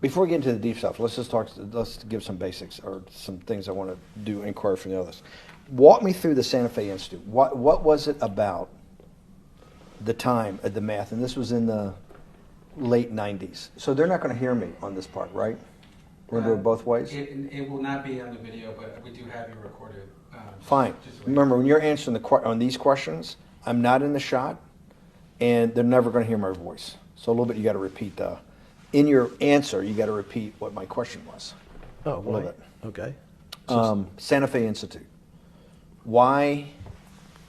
Before we get into the deep stuff, let's give some basics or some things I want to do inquiry from the others. Walk me through the Santa Fe Institute. What was it about the time of the math? And this was in the late 90s. So they're not going to hear me on this part, right? We're going to do it both ways? It will not be on the video, but we do have you recorded. Fine. Remember, when you're answering on these questions, I'm not in the shot, and they're never going to hear my voice. So a little bit you got to repeat in your answer, you got to repeat what my question was. Oh, a little bit. Okay. Santa Fe Institute. Why,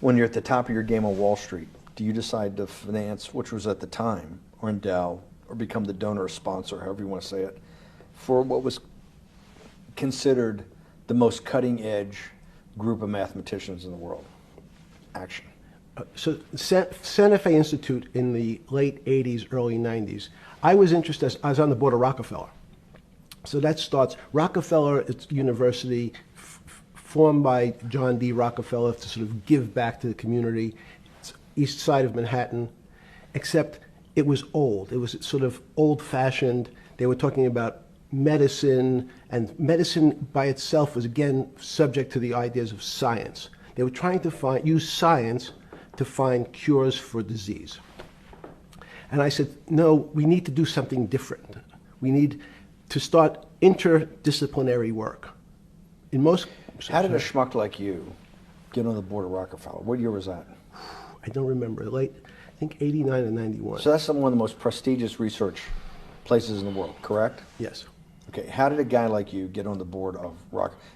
when you're at the top of your game on Wall Street, do you decide to finance, which was at the time, or endow, or become the donor or sponsor, however you want to say it, for what was considered the most cutting edge group of mathematicians in the world? Action. So Santa Fe Institute in the late 80s, early 90s, I was interested, I was on the board of Rockefeller. So that starts, Rockefeller, it's a university formed by John D. Rockefeller to sort of give back to the community. It's east side of Manhattan, except it was old. It was sort of old-fashioned. They were talking about medicine, and medicine by itself was, again, subject to the ideas of science. They were trying to use science to find cures for disease. And I said, no, we need to do something different. We need to start interdisciplinary work. How did a schmuck like you get on the board of Rockefeller? What year was that? I don't remember. I think 89 and 91. So that's one of the most prestigious research places in the world, correct? Yes. Okay, how did a guy like you get on the board of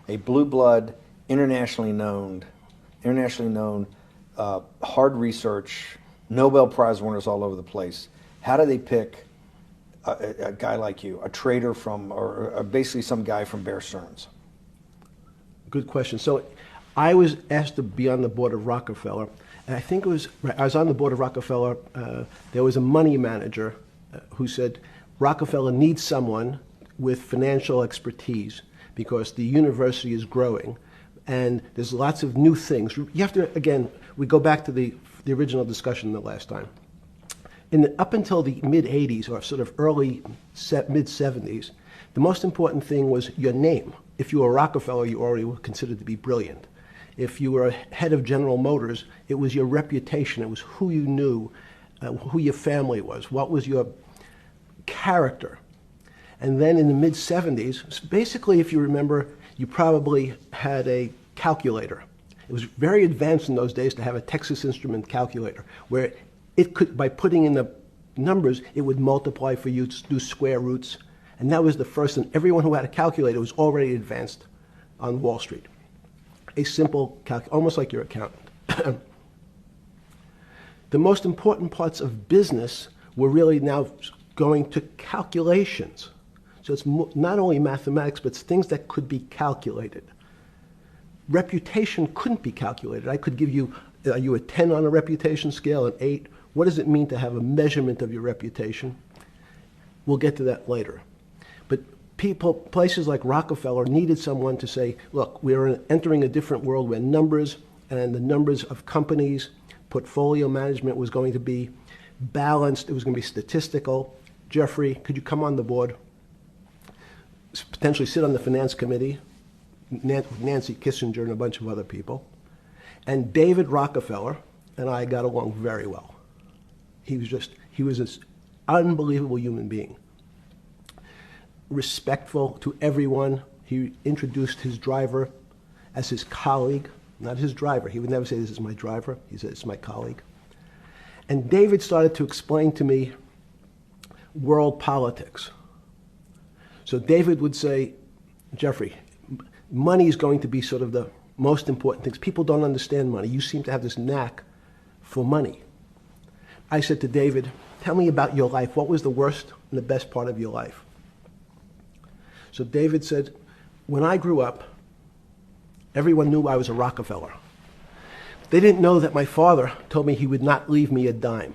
a blue blood, internationally known, hard research, Nobel Prize winners all over the place? How do they pick a guy like you, a trader from, or basically some guy from Bear Stearns? Good question. So I was asked to be on the board of Rockefeller, and I think it was, I was on the board of Rockefeller, there was a money manager who said, Rockefeller needs someone with financial expertise because the university is growing and there's lots of new things. You have to, again, we go back to the original discussion the last time. Up until the mid-'80s or sort of early mid-'70s, the most important thing was your name. If you were Rockefeller, you already were considered to be brilliant. If you were head of General Motors, it was your reputation. It was who you knew, who your family was, what was your character. And then in the mid-'70s, basically, if you remember, you probably had a calculator. It was very advanced in those days to have a Texas Instrument calculator, where it could, by putting in the numbers, it would multiply for you to do square roots. And that was the first, and everyone who had a calculator was already advanced on Wall Street. A simple almost like your accountant. The most important parts of business were really now going to calculations. So it's not only mathematics, but it's things that could be calculated. Reputation couldn't be calculated. I could give you, are you a 10 on a reputation scale, an 8? What does it mean to have a measurement of your reputation? We'll get to that later. But places like Rockefeller needed someone to say, look, we're entering a different world where numbers and the numbers of companies, portfolio management was going to be balanced. It was going to be statistical. Jeffrey, could you come on the board? Potentially sit on the finance committee, Nancy Kissinger and a bunch of other people. And David Rockefeller and I got along very well. He was this unbelievable human being. Respectful to everyone. He introduced his driver as his colleague, not his driver. He would never say, this is my driver. He said, it's my colleague. And David started to explain to me world politics. So David would say, Jeffrey, money is going to be sort of the most important things. People don't understand money. You seem to have this knack for money. I said to David, tell me about your life. What was the worst and the best part of your life? So David said, when I grew up, everyone knew I was a Rockefeller. They didn't know that my father told me he would not leave me a dime.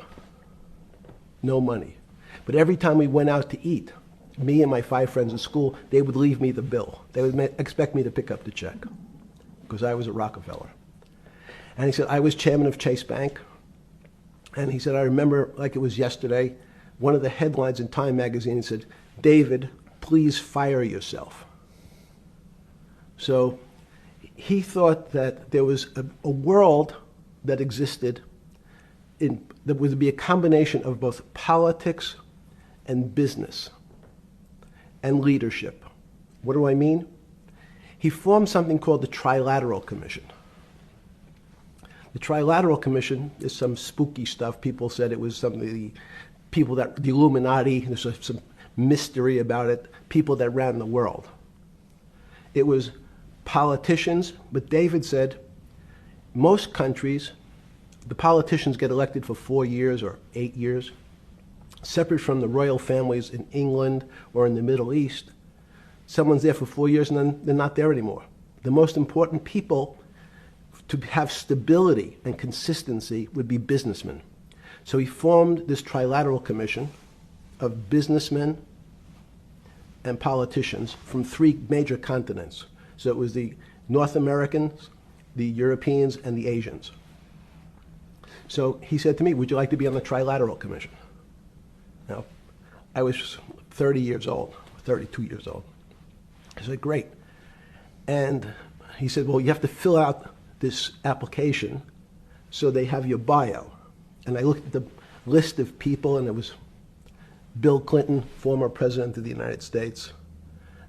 No money. But every time we went out to eat, me and my 5 friends at school, they would leave me the bill. They would expect me to pick up the check because I was a Rockefeller. And he said, I was chairman of Chase Bank. And he said, I remember like it was yesterday, one of the headlines in Time magazine said, David, please fire yourself. So he thought that there was a world that existed that would be a combination of both politics and business and leadership. What do I mean? He formed something called the Trilateral Commission. The Trilateral Commission is some spooky stuff. People said it was the Illuminati, there's some mystery about it, people that ran the world. It was politicians, but David said most countries, the politicians get elected for 4 years or 8 years, separate from the royal families in England or in the Middle East. Someone's there for 4 years and then they're not there anymore. The most important people to have stability and consistency would be businessmen. So he formed this Trilateral Commission of businessmen and politicians from 3 major continents. So it was the North Americans, the Europeans, and the Asians. So he said to me, would you like to be on the Trilateral Commission? Now, I was 30 years old, 32 years old. I said, great. And he said, well, you have to fill out this application so they have your bio. And I looked at the list of people, and it was Bill Clinton, former president of the United States,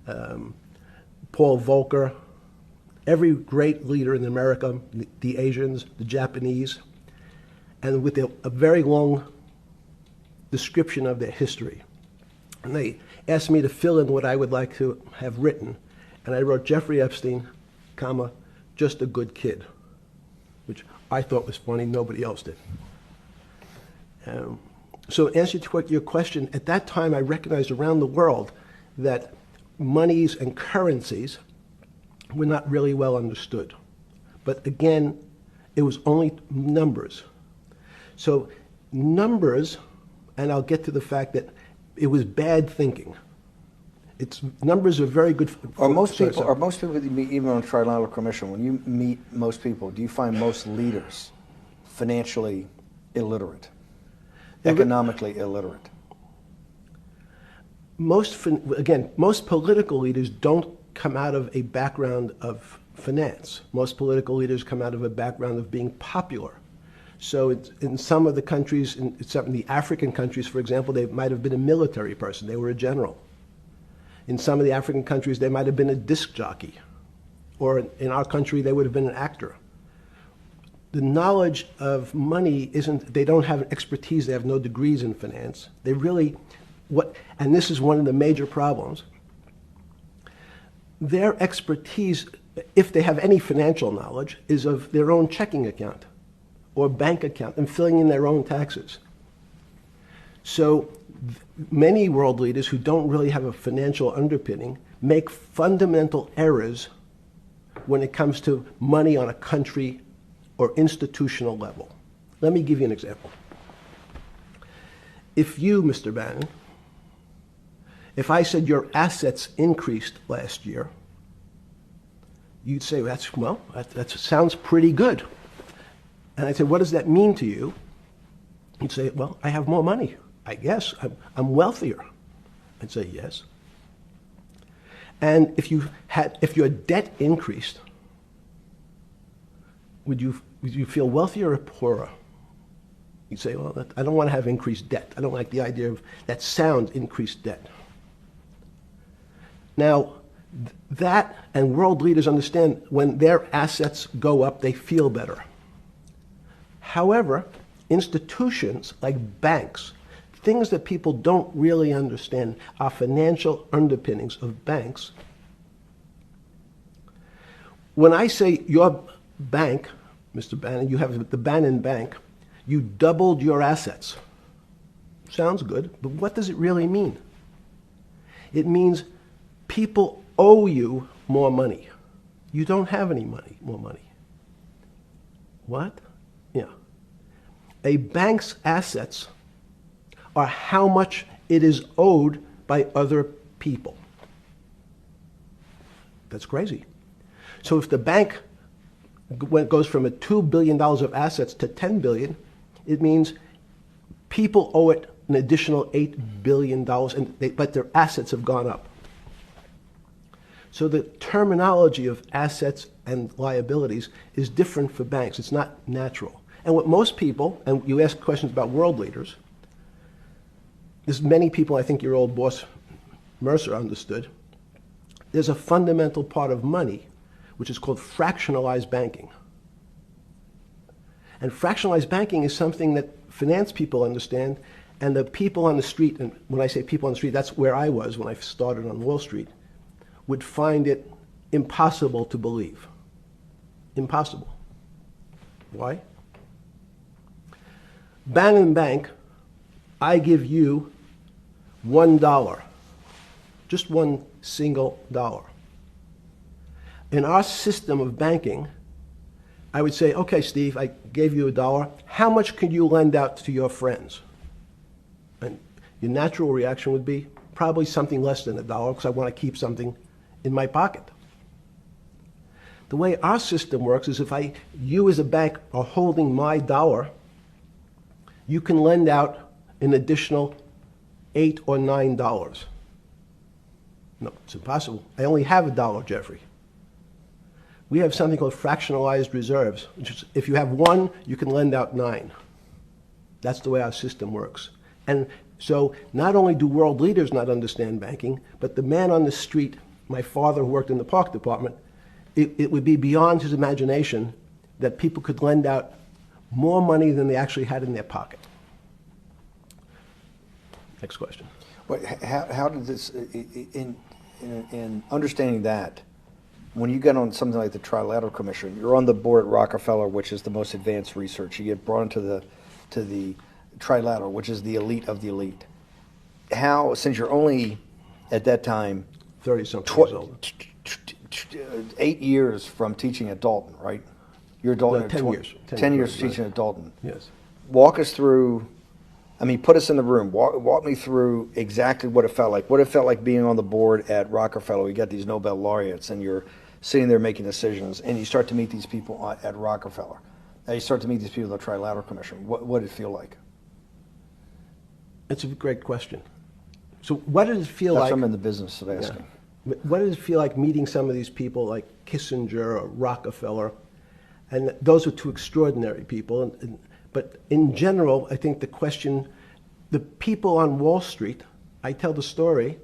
Paul Volcker, every great leader in America, the Asians, the Japanese, and with a very long description of their history. And they asked me to fill in what I would like to have written. And I wrote Jeffrey Epstein, comma, just a good kid, which I thought was funny, nobody else did. So to answer your question, at that time I recognized around the world that monies and currencies were not really well understood. But again, it was only numbers. So numbers, and I'll get to the fact that it was bad thinking. Numbers are very good. Are most people that you meet, even on a Trilateral Commission, when you meet most people, do you find most leaders financially illiterate, economically illiterate? Most political leaders don't come out of a background of finance. Most political leaders come out of a background of being popular. So in some of the countries, in some of the African countries, for example, they might have been a military person. They were a general. In some of the African countries, they might have been a disc jockey. Or in our country, they would have been an actor. The knowledge of money they don't have an expertise, they have no degrees in finance. They really, and this is one of the major problems, their expertise, if they have any financial knowledge, is of their own checking account or bank account and filling in their own taxes. So many world leaders who don't really have a financial underpinning make fundamental errors when it comes to money on a country or institutional level. Let me give you an example. If you, Mr. Bannon, if I said your assets increased last year, you'd say, that sounds pretty good. And I'd say, what does that mean to you? You'd say, well, I have more money. I guess I'm wealthier. I'd say, yes. And if your debt increased, would you feel wealthier or poorer? You'd say, well, I don't want to have increased debt. I don't like the idea of that sound, increased debt. Now, that and world leaders understand when their assets go up, they feel better. However, institutions like banks, things that people don't really understand are financial underpinnings of banks. When I say your bank, Mr. Bannon, you have the Bannon Bank, you doubled your assets. Sounds good, but what does it really mean? It means people owe you more money. You don't have any more money. What? Yeah. A bank's assets are how much it is owed by other people. That's crazy. So if the bank goes from $2 billion of assets to $10 billion, it means people owe it an additional $8 billion, but their assets have gone up. So the terminology of assets and liabilities is different for banks. It's not natural. And what most people, and you ask questions about world leaders, there's many people, I think your old boss Mercer understood, there's a fundamental part of money which is called fractionalized banking. And fractionalized banking is something that finance people understand, and the people on the street, and when I say people on the street, that's where I was when I started on Wall Street, would find it impossible to believe. Impossible. Why? Bannon Bank, I give you $1, just one single dollar. In our system of banking, I would say, okay, Steve, I gave you $1. How much could you lend out to your friends? And your natural reaction would be probably something less than $1 because I want to keep something in my pocket. The way our system works is if you as a bank are holding my dollar, you can lend out an additional $8 or $9. No, it's impossible. I only have $1, Jeffrey. We have something called fractionalized reserves, which is if you have 1, you can lend out 9. That's the way our system works. And so not only do world leaders not understand banking, but the man on the street, my father who worked in the park department, it would be beyond his imagination that people could lend out more money than they actually had in their pocket. Next question. But how did this, in understanding that, when you get on something like the Trilateral Commission, you're on the board at Rockefeller, which is the most advanced research. You get brought into the Trilateral, which is the elite of the elite. How, since you're only at that time 30-something years old. 8 years from teaching at Dalton, right? You're a Dalton. No, 10 years. 10 years teaching at Dalton. Yes. Walk us through. I mean, put us in the room. Walk me through exactly what it felt like. What it felt like being on the board at Rockefeller. You got these Nobel laureates, and you're sitting there making decisions, and you start to meet these people at Rockefeller. Now you start to meet these people at the Trilateral Commission. What did it feel like? It's a great question. So what did it feel That's like? what I'm in the business of asking. Yeah. What did it feel like meeting some of these people like Kissinger or Rockefeller? And those are two extraordinary people. But in general, I think the question, the people on Wall Street, I tell the story,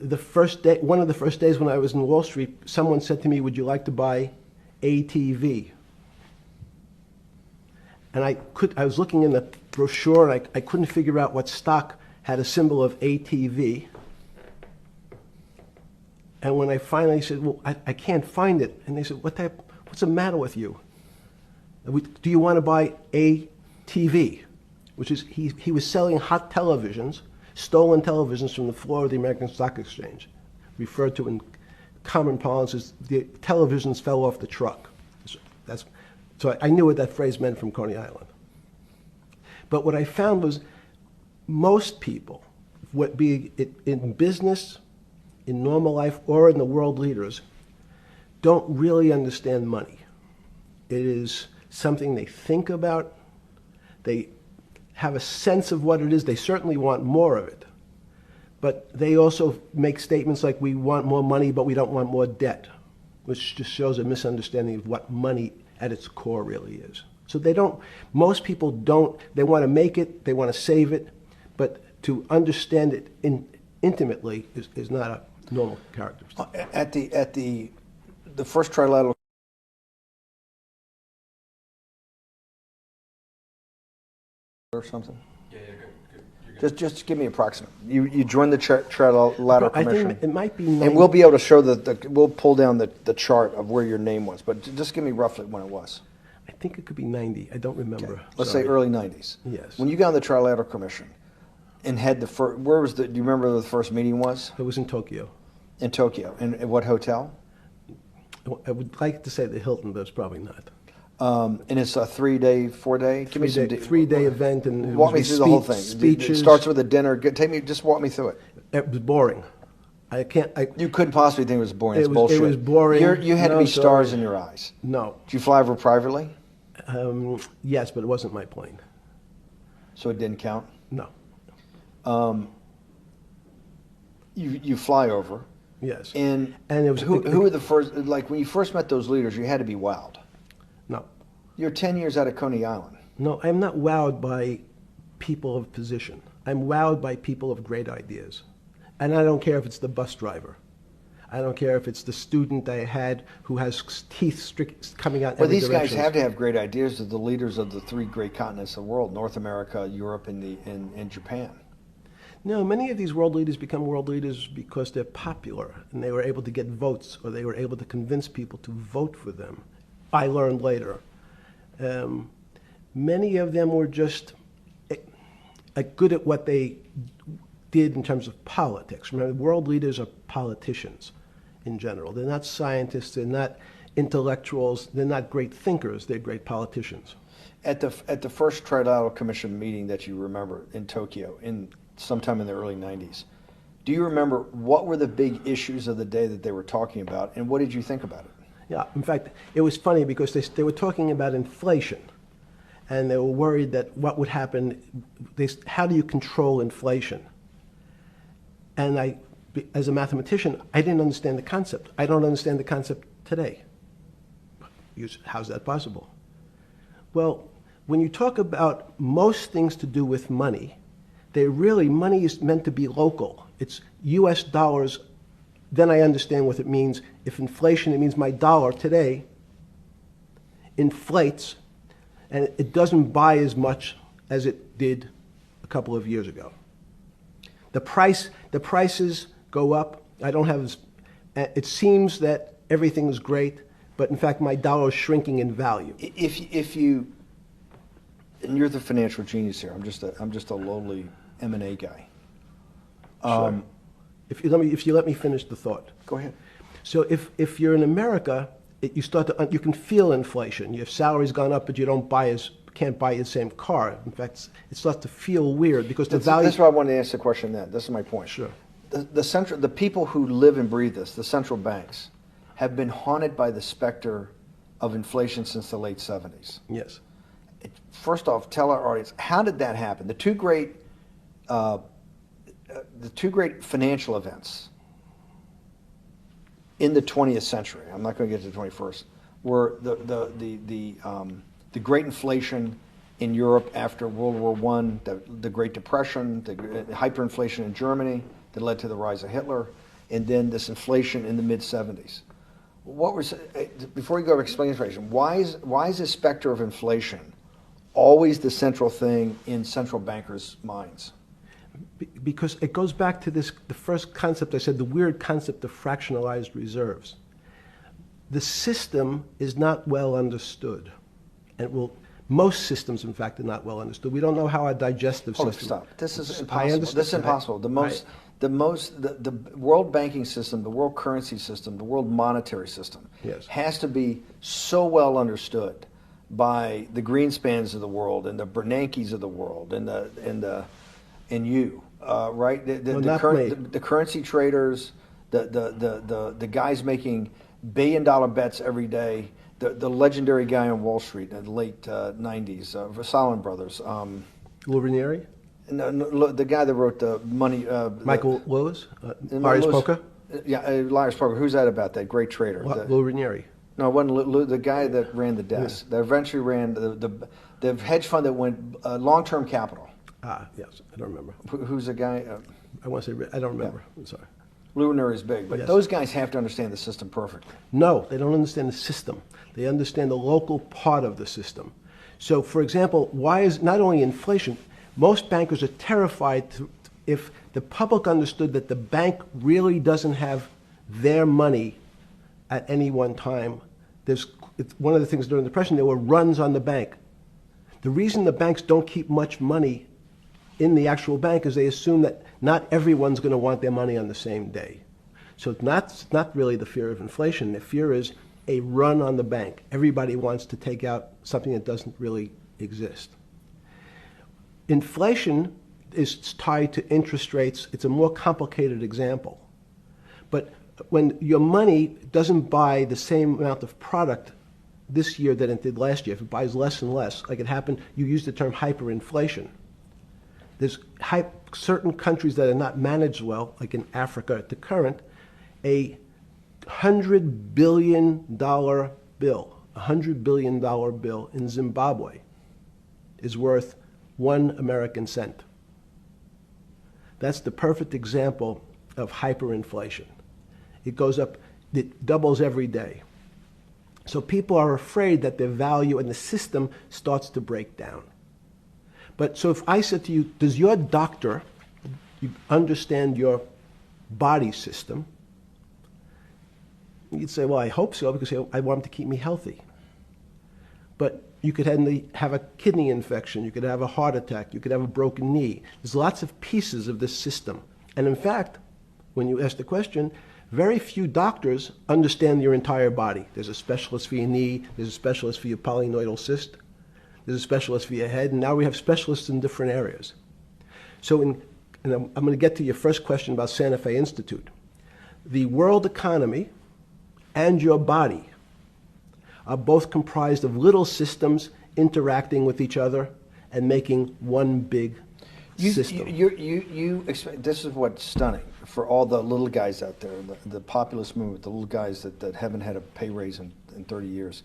the first day, one of the first days when I was in Wall Street, someone said to me, would you like to buy ATV? And I was looking in the brochure, and I couldn't figure out what stock had a symbol of ATV. And when I finally said, well, I can't find it, and they said, what's the matter with you? Do you want to buy ATV? Which is, he was selling hot televisions, stolen televisions from the floor of the American Stock Exchange, referred to in common parlance as the televisions fell off the truck. So I knew what that phrase meant from Coney Island. But what I found was most people, be it in business, in normal life, or in the world leaders, don't really understand money. It is something they think about. They have a sense of what it is. They certainly want more of it. But they also make statements like, we want more money, but we don't want more debt, which just shows a misunderstanding of what money at its core really is. So most people don't, they want to make it, they want to save it, but to understand it intimately is not a normal characteristic. At the first Trilateral or something? Yeah, you're good. Just give me approximate. You joined the Trilateral I Commission. think it might be And we'll be able to show we'll pull down the chart of where your name was, but just give me roughly when it was. I think it could be 90. I don't remember. Okay. Let's Sorry. say early 90s. Yes. When you got on the Trilateral Commission and had do you remember where the first meeting was? It was in Tokyo. In Tokyo. And at what hotel? I would like to say the Hilton, but it's probably not. And it's a 3-day, 4-day? Give me some 3-day event, and walk me through the whole thing. Speeches. It starts with a dinner. Just walk me through it. It was boring. You couldn't possibly think it was boring. It's It bullshit. was boring. You had to be stars in your eyes. No. Did you fly over privately? Yes, but it wasn't my plane. So it didn't count? No. You fly over. Yes. And it was who were the first? Like when you first met those leaders, you had to be wowed. No. You're 10 years out of Coney Island. No, I'm not wowed by people of position. I'm wowed by people of great ideas. And I don't care if it's the bus driver. I don't care if it's the student I had who has teeth coming out in every These direction. guys have to have great ideas. They're the leaders of the three great continents of the world: North America, Europe, and Japan. No, many of these world leaders become world leaders because they're popular and they were able to get votes, or they were able to convince people to vote for them. I learned later. Many of them were just good at what they did in terms of politics. Remember, world leaders are politicians in general. They're not scientists, they're not intellectuals, they're not great thinkers, they're great politicians. At the first Trilateral Commission meeting that you remember in Tokyo, sometime in the early 90s, do you remember what were the big issues of the day that they were talking about, and what did you think about it? Yeah, in fact, it was funny because they were talking about inflation, and they were worried that what would happen, how do you control inflation? And as a mathematician, I didn't understand the concept. I don't understand the concept today. How's that possible? Well, when you talk about most things to do with money, money is meant to be local. It's US dollars. Then I understand what it means. If inflation, it means my dollar today inflates, and it doesn't buy as much as it did a couple of years ago. The prices go up. It seems that everything is great, but in fact my dollar is shrinking in value. If you, and you're the financial genius here. I'm just a lowly M&A guy. Sure. If you let me finish the thought. Go ahead. So if you're in America, you can feel inflation. Your salary's gone up, but you can't buy the same car. In fact, it starts to feel weird because the value. That's why I wanted to ask the question then. This is my point. Sure. The people who live and breathe this, the central banks, have been haunted by the specter of inflation since the late 70s. Yes. First off, tell our audience, how did that happen? The two great financial events in the 20th century, I'm not going to get to the 21st, were the Great Inflation in Europe after World War I, the Great Depression, the hyperinflation in Germany that led to the rise of Hitler, and then this inflation in the mid-70s. Before you go to explain inflation, why is the specter of inflation always the central thing in central bankers' minds? Because it goes back to the first concept I said, the weird concept of fractionalized reserves. The system is not well understood. And most systems, in fact, are not well understood. We don't know how our digestive system. Stop. This is impossible. This is impossible. The world banking system, the world currency system, the world monetary system has to be so well understood by the Greenspans of the world and the Bernankes of the world and you, right? The currency traders, the guys making billion-dollar bets every day. The legendary guy on Wall Street in the late 90s, Salomon Brothers. Lou Ranieri? No, the guy that wrote the money. Michael Lewis? Lars Poker? Yeah, Lars Poker. Who's that about? That great trader. Lou Ranieri. No, it wasn't Lou, the guy that ran the desk. That eventually ran the hedge fund that went long-term capital. Yes, I don't remember. Who's the guy? I want to say, I don't remember. I'm sorry. Lou Ranieri is big, but those guys have to understand the system perfectly. No, they don't understand the system. They understand the local part of the system. So, for example, why is not only inflation, most bankers are terrified if the public understood that the bank really doesn't have their money at any one time. It's one of the things during the Depression, there were runs on the bank. The reason the banks don't keep much money in the actual bank is they assume that not everyone's going to want their money on the same day. So it's not really the fear of inflation. The fear is a run on the bank. Everybody wants to take out something that doesn't really exist. Inflation is tied to interest rates. It's a more complicated example. But when your money doesn't buy the same amount of product this year than it did last year, if it buys less and less, like it happened, you used the term hyperinflation. There's certain countries that are not managed well, like in Africa at the current, A $100 billion bill, $100 billion bill in Zimbabwe is worth 1 American cent. That's the perfect example of hyperinflation. It goes up, it doubles every day. So people are afraid that their value in the system starts to break down. But so if I said to you, does your doctor understand your body system? You'd say, well, I hope so, because I want him to keep me healthy. But you could have a kidney infection, you could have a heart attack, you could have a broken knee. There's lots of pieces of this system. And in fact, when you ask the question, very few doctors understand your entire body. There's a specialist for your knee, there's a specialist for your polynoidal cyst, there's a specialist for your head, and now we have specialists in different areas. So and I'm going to get to your first question about Santa Fe Institute. The world economy and your body are both comprised of little systems interacting with each other and making one big system. This is what's stunning for all the little guys out there, the populist movement, the little guys that haven't had a pay raise in 30 years.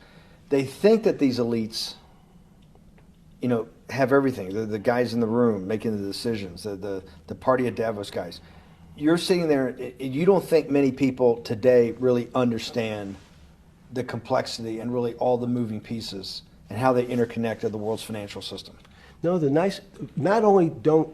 They think that these elites, have everything. The guys in the room making the decisions, the party at Davos guys. You're sitting there, you don't think many people today really understand the complexity and really all the moving pieces and how they interconnect to the world's financial system. No, not only don't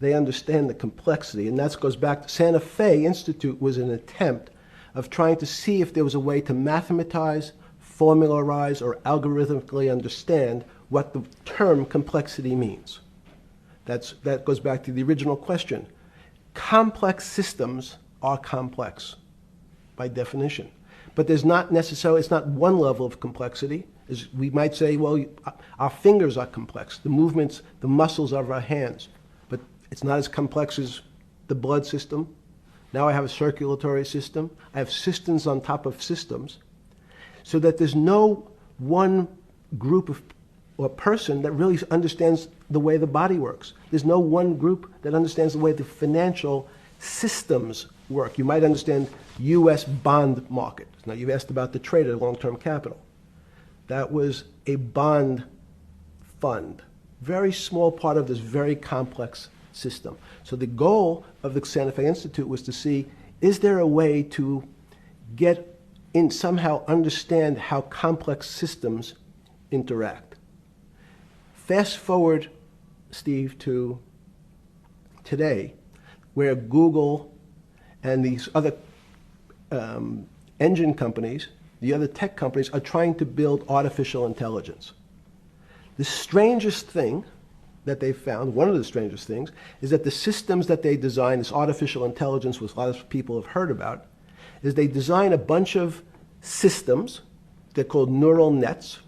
they understand the complexity, and that goes back to Santa Fe Institute was an attempt of trying to see if there was a way to mathematize, formularize, or algorithmically understand what the term complexity means. That goes back to the original question. Complex systems are complex by definition. But there's not necessarily, it's not one level of complexity. We might say, well, our fingers are complex, the movements, the muscles of our hands, but it's not as complex as the blood system. Now I have a circulatory system. I have systems on top of systems, so that there's no one group or person that really understands the way the body works. There's no one group that understands the way the financial systems work. You might understand U.S. bond market. Now, you've asked about the trader, long-term capital. That was a bond fund, very small part of this very complex system. So the goal of the Santa Fe Institute was to see, is there a way to get in, somehow understand how complex systems interact? Fast forward, Steve, to today, where Google and these other engine companies, the other tech companies, are trying to build artificial intelligence. The strangest thing that they've found, one of the strangest things, is that the systems that they design, this artificial intelligence, which a lot of people have heard about, is they design a bunch of systems. They're called neural nets.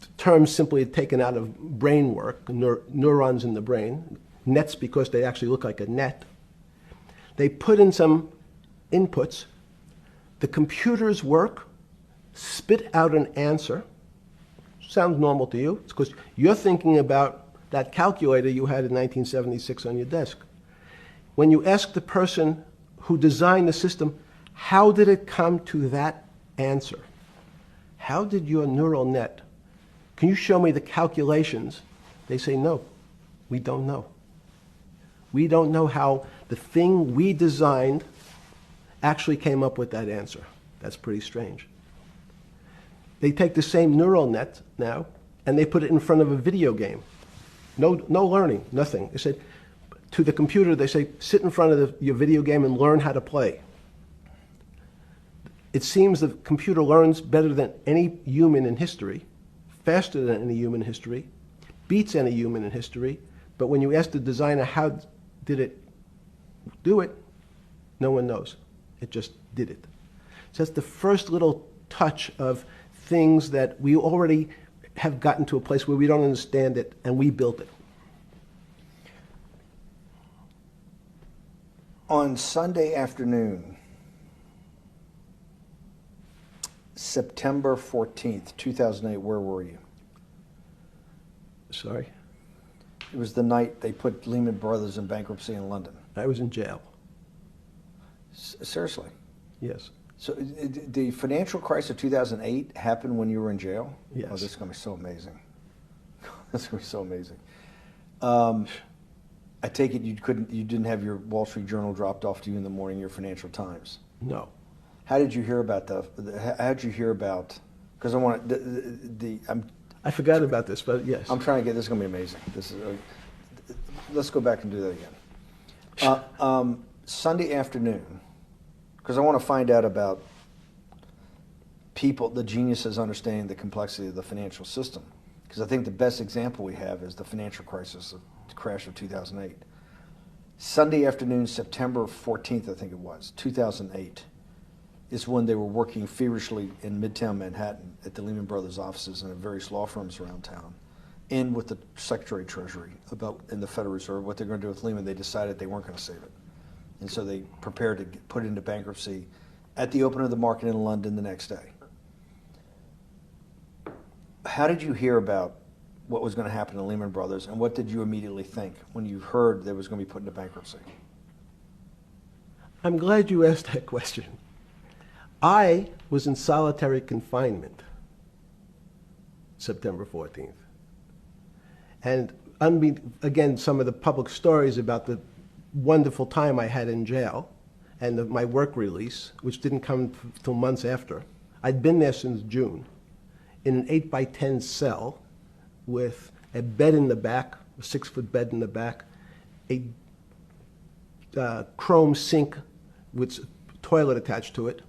The term simply taken out of brain work, neurons in the brain. Nets because they actually look like a net. They put in some inputs. The computers work, spit out an answer. Sounds normal to you. It's because you're thinking about that calculator you had in 1976 on your desk. When you ask the person who designed the system, how did it come to that answer? How did your neural net, can you show me the calculations? They say, no, we don't know. We don't know how the thing we designed actually came up with that answer. That's pretty strange. They take the same neural net now and they put it in front of a video game. No learning, nothing. They said to the computer, they say, sit in front of your video game and learn how to play. It seems the computer learns better than any human in history, faster than any human in history, beats any human in history, but when you ask the designer how did it do it, no one knows. It just did it. So that's the first little touch of things that we already have gotten to a place where we don't understand it, and we built it. On Sunday afternoon, September 14th, 2008, where were you? Sorry? It was the night they put Lehman Brothers in bankruptcy in London. I was in jail. Seriously. Yes. So the financial crisis of 2008 happened when you were in jail? Yes. Oh, this is going to be so amazing. This is going to be so amazing. I take it you didn't have your Wall Street Journal dropped off to you in the morning, your Financial Times. No. How did you hear about because I want I forgot about this, but yes. I'm trying to get, this is going to be amazing. This is, let's go back and do that again. Sunday afternoon, because I want to find out about people, the geniuses understanding the complexity of the financial system. Because I think the best example we have is the financial crisis, the crash of 2008. Sunday afternoon, September 14th, I think it was, 2008, is when they were working feverishly in Midtown Manhattan at the Lehman Brothers offices and at various law firms around town, and with the Secretary of Treasury in the Federal Reserve, what they're going to do with Lehman. They decided they weren't going to save it. And so they prepared to put it into bankruptcy at the open of the market in London the next day. How did you hear about what was going to happen to Lehman Brothers, and what did you immediately think when you heard they was going to be put into bankruptcy? I'm glad you asked that question. I was in solitary confinement September 14th. And again, some of the public stories about the wonderful time I had in jail and my work release, which didn't come till months after. I'd been there since June in an 8x10 cell with a bed in the back, a 6-foot bed in the back, a chrome sink with a toilet attached to it,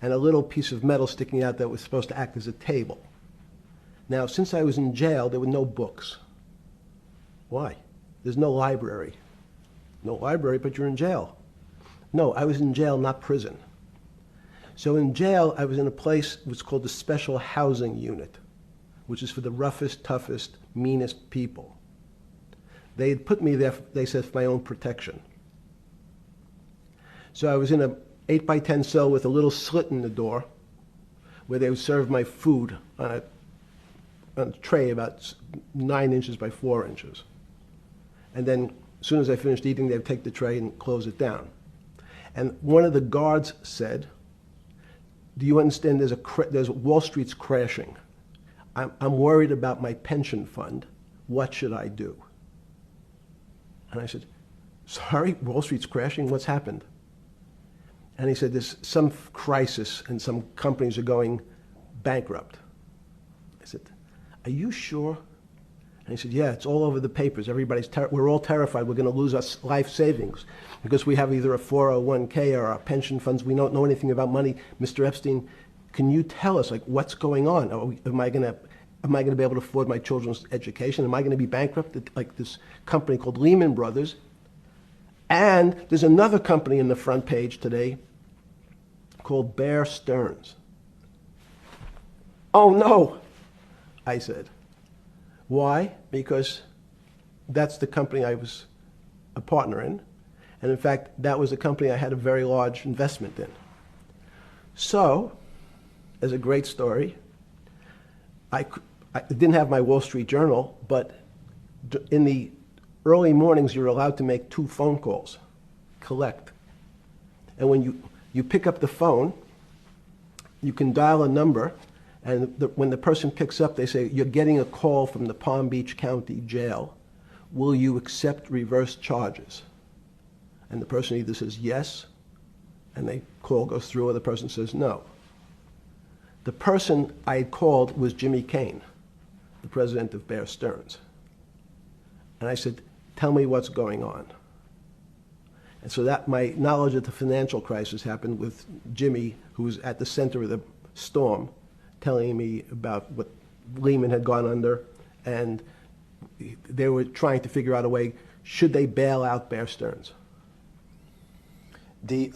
and a little piece of metal sticking out that was supposed to act as a table. Now, since I was in jail, there were no books. Why? There's no library. No library, but you're in jail. No, I was in jail, not prison. So in jail, I was in a place what's called the Special Housing Unit, which is for the roughest, toughest, meanest people. They had put me there, they said, for my own protection. So I was in a 8x10 cell with a little slit in the door where they would serve my food on a tray about 9 inches by 4 inches. And then as soon as I finished eating, they would take the tray and close it down. And one of the guards said, do you understand there's Wall Street's crashing. I'm worried about my pension fund. What should I do? And I said, sorry, Wall Street's crashing? What's happened? And he said, there's some crisis and some companies are going bankrupt. I said, are you sure? And he said, yeah, it's all over the papers. We're all terrified we're going to lose our life savings because we have either a 401k or our pension funds. We don't know anything about money. Mr. Epstein, can you tell us, like, what's going on? Am I going to be able to afford my children's education? Am I going to be bankrupt like this company called Lehman Brothers? And there's another company in the front page today called Bear Stearns. Oh, no, I said. Why? Because that's the company I was a partner in. And in fact, that was a company I had a very large investment in. So, as a great story, I didn't have my Wall Street Journal, but in the early mornings, you're allowed to make 2 phone calls, collect. And when you pick up the phone, you can dial a number, and when the person picks up, they say, you're getting a call from the Palm Beach County Jail. Will you accept reverse charges? And the person either says yes, and the call goes through, or the person says no. The person I had called was Jimmy Kane, the president of Bear Stearns. And I said, tell me what's going on. And so that my knowledge of the financial crisis happened with Jimmy, who was at the center of the storm, telling me about what Lehman had gone under, and they were trying to figure out a way, should they bail out Bear Stearns? Did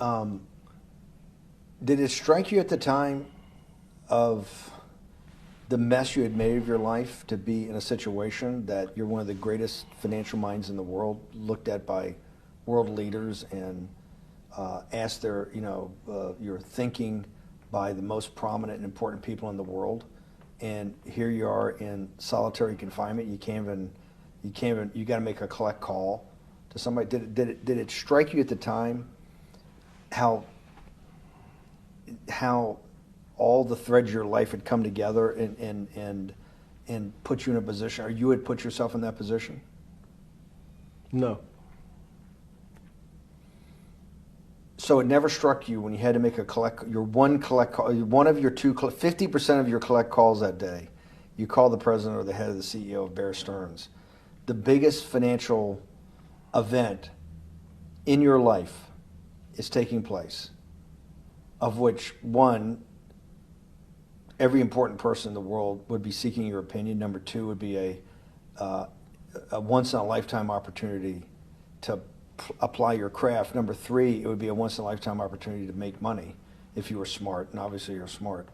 it strike you at the time of the mess you had made of your life to be in a situation that you're one of the greatest financial minds in the world, looked at by world leaders and asked your thinking by the most prominent and important people in the world, and here you are in solitary confinement. You got to make a collect call to somebody. Did it strike you at the time how all the threads of your life had come together and put you in a position, or you had put yourself in that position? No. So it never struck you when you had to make one of your 50% of your collect calls that day, you call the president or the head of the CEO of Bear Stearns. The biggest financial event in your life is taking place, of which one, every important person in the world would be seeking your opinion. Number two would be a once-in-a-lifetime opportunity to apply your craft. Number three, it would be a once-in-a-lifetime opportunity to make money if you were smart, and obviously you're smart.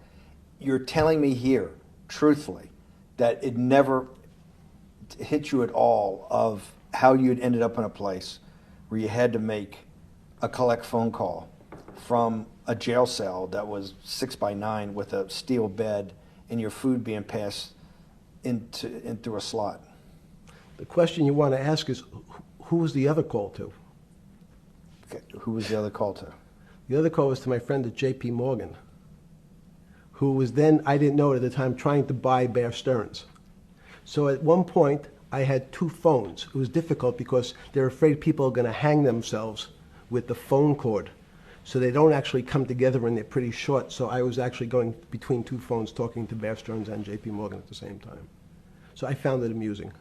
You're telling me here, truthfully, that it never hit you at all of how you'd ended up in a place where you had to make a collect phone call from a jail cell that was 6x9 with a steel bed and your food being passed in through a slot. The question you want to ask is, who was the other call to? Okay. Who was the other call to? The other call was to my friend at J.P. Morgan, who was then, I didn't know it at the time, trying to buy Bear Stearns. So at one point, I had two phones. It was difficult because they're afraid people are going to hang themselves with the phone cord. So they don't actually come together and they're pretty short. So I was actually going between two phones talking to Bear Stearns and J.P. Morgan at the same time. So I found it amusing.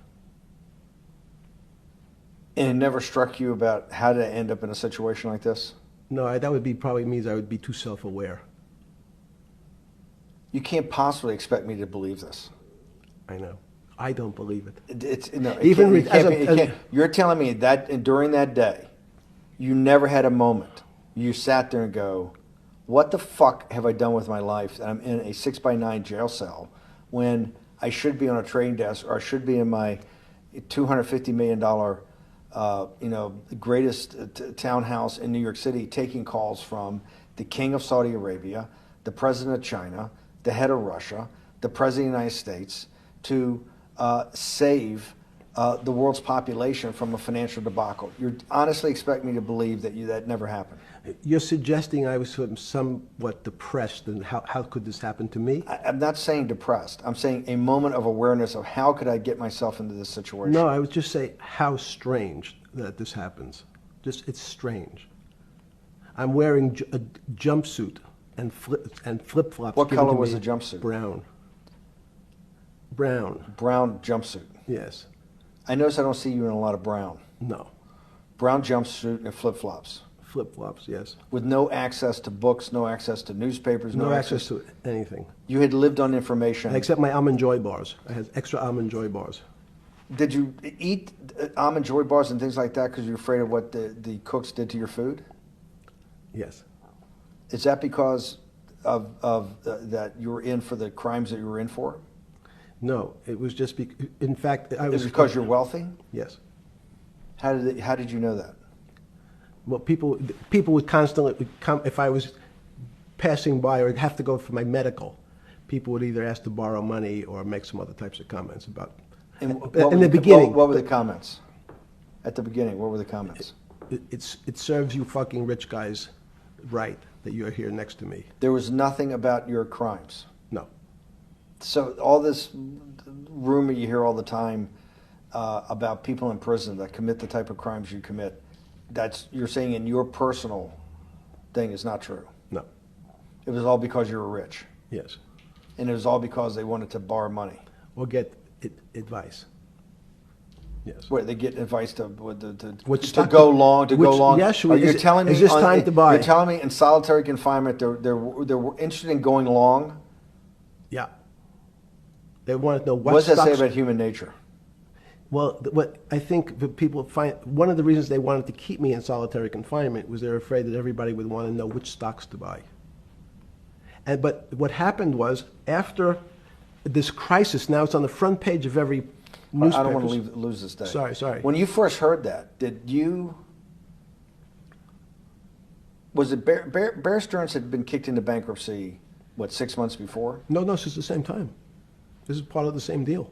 And it never struck you about how to end up in a situation like this? No, that would be probably means I would be too self-aware. You can't possibly expect me to believe this. I know. I don't believe it. You're telling me that during that day, you never had a moment. You sat there and go, what the fuck have I done with my life that I'm in a 6x9 jail cell when I should be on a trading desk, or I should be in my $250 million greatest townhouse in New York City, taking calls from the king of Saudi Arabia, the president of China, the head of Russia, the president of the United States, to save the world's population from a financial debacle. You honestly expect me to believe that that never happened? You're suggesting I was sort of somewhat depressed, and how could this happen to me? I'm not saying depressed. I'm saying a moment of awareness of how could I get myself into this situation. No, I would just say how strange that this happens. It's strange. I'm wearing a jumpsuit and flip-flops. What color was the jumpsuit? Brown. Brown. Brown jumpsuit. Yes. I notice I don't see you in a lot of brown. No. Brown jumpsuit and flip-flops. Flip-flops, yes. With no access to books, no access to newspapers, no access to anything. You had lived on information. Except my Almond Joy bars. I had extra Almond Joy bars. Did you eat Almond Joy bars and things like that because you're afraid of what the cooks did to your food? Yes. Is that because of that you were in for the crimes that you were in for? No, it was just in fact, I was. Is it because you're wealthy? Yes. How did you know that? Well, people would constantly come if I was passing by or have to go for my medical. People would either ask to borrow money or make some other types of comments about. In the beginning, what were the comments? At the beginning, what were the comments? It serves you fucking rich guys right that you're here next to me. There was nothing about your crimes. No. So all this rumor you hear all the time about people in prison that commit the type of crimes you commit, you're saying in your personal thing is not true. No. It was all because you were rich. Yes. And it was all because they wanted to borrow money. Or get advice. Yes. Wait, they get advice to go long. Yes. You're telling me is this time to buy? You're telling me in solitary confinement they're interested in going long. Yeah. They want to know what does that say stocks. about human nature? Well, what I think that people find, one of the reasons they wanted to keep me in solitary confinement was they're afraid that everybody would want to know which stocks to buy. But what happened was, after this crisis, now it's on the front page of every newspaper. I don't want to lose this day. Sorry. When you first heard that, was it Bear Stearns had been kicked into bankruptcy, 6 months before? No, this is the same time. This is part of the same deal.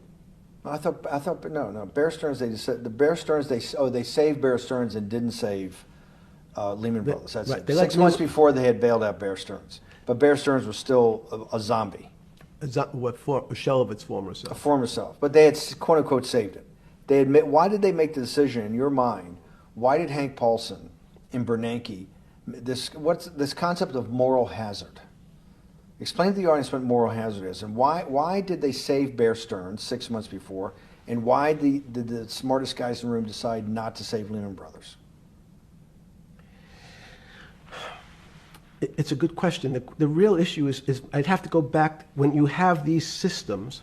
I thought no. Bear Stearns, they saved Bear Stearns and didn't save Lehman Brothers. That's right, it. they let 6 months before they had bailed out Bear Stearns. But Bear Stearns was still a zombie, a shell of its former a self. former self. But they had, quote unquote, saved it. They admit, why did they make the decision in your mind? Why did Hank Paulson and Bernanke, what's this concept of moral hazard? Explain to the audience what moral hazard is, and why did they save Bear Stearns 6 months before, and why did the smartest guys in the room decide not to save Lehman Brothers? It's a good question. The real issue is I'd have to go back when you have these systems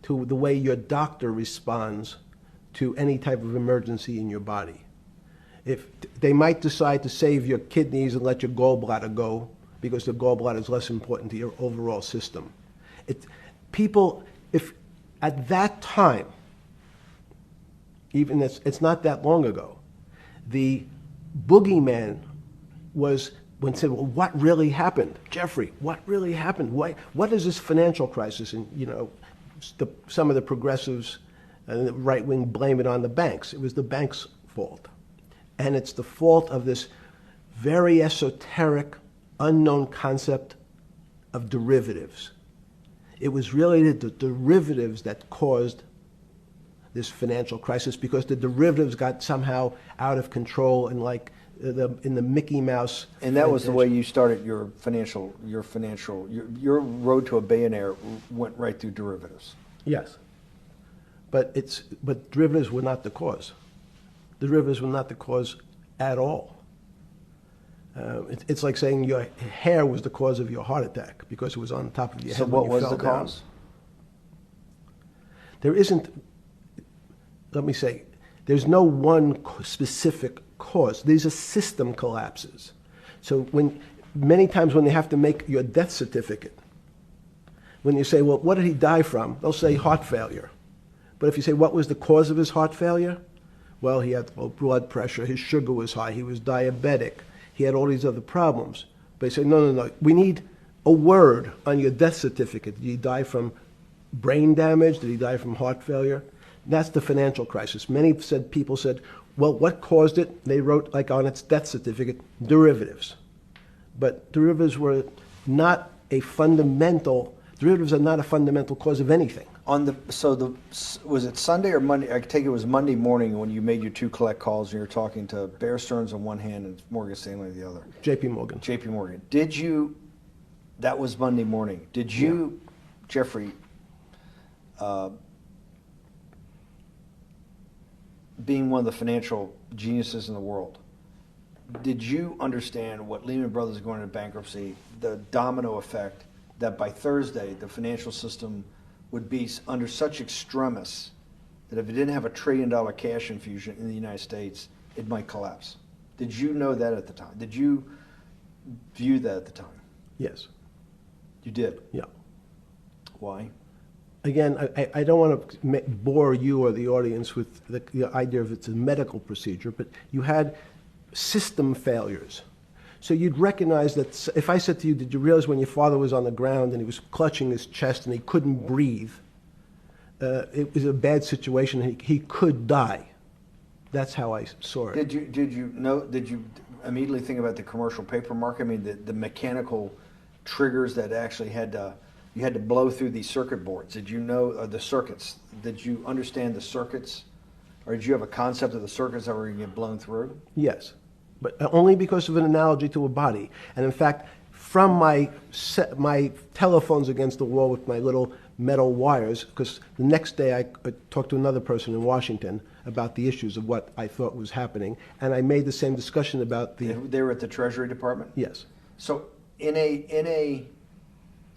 to the way your doctor responds to any type of emergency in your body. If they might decide to save your kidneys and let your gallbladder go because the gallbladder is less important to your overall system. If at that time, even it's not that long ago, the boogeyman was when said, well, what really happened? Jeffrey, what really happened? What is this financial crisis? And, some of the progressives and the right wing blame it on the banks. It was the banks' fault. And it's the fault of this very esoteric, unknown concept of derivatives. It was really the derivatives that caused this financial crisis because the derivatives got somehow out of control and in the Mickey Mouse. And that was the way you started your road to a billionaire went right through derivatives. Yes. But derivatives were not the cause. Derivatives were not the cause at all. It's like saying your hair was the cause of your heart attack because it was on top of your head. So what when you was fell the down. cause? There isn't, let me say, there's no one specific cause. These are system collapses. So many times when they have to make your death certificate, when you say, well, what did he die from? They'll say heart failure. But if you say, what was the cause of his heart failure? Well, he had low blood pressure, his sugar was high, he was diabetic, he had all these other problems. But they say, no, we need a word on your death certificate. Did he die from brain damage? Did he die from heart failure? That's the financial crisis. Many people said, well, what caused it? They wrote, like on its death certificate, derivatives. But derivatives are not a fundamental cause of anything. Was it Sunday or Monday? I take it was Monday morning when you made your two collect calls and you were talking to Bear Stearns on one hand and Morgan Stanley on the other. J.P. Morgan. J.P. Morgan. Did you? That was Monday morning. Did you, Jeffrey? Being one of the financial geniuses in the world, did you understand what Lehman Brothers going into bankruptcy, the domino effect, that by Thursday the financial system would be under such extremis that if it didn't have $1 trillion cash infusion in the United States, it might collapse? Did you know that at the time? Did you view that at the time? Yes. You did? Yeah. Why? Again, I don't want to bore you or the audience with the idea of it's a medical procedure, but you had system failures. So you'd recognize that if I said to you, did you realize when your father was on the ground and he was clutching his chest and he couldn't breathe, it was a bad situation, he could die. That's how I saw it. Did you immediately think about the commercial paper market? I mean, the mechanical triggers that actually you had to blow through these circuit boards. Did you know the circuits? Did you understand the circuits? Or did you have a concept of the circuits that were going to get blown through? Yes, but only because of an analogy to a body. And in fact, from my telephones against the wall with my little metal wires, because the next day I talked to another person in Washington about the issues of what I thought was happening, and I made the same discussion about the... They were at the Treasury Department? Yes. So in a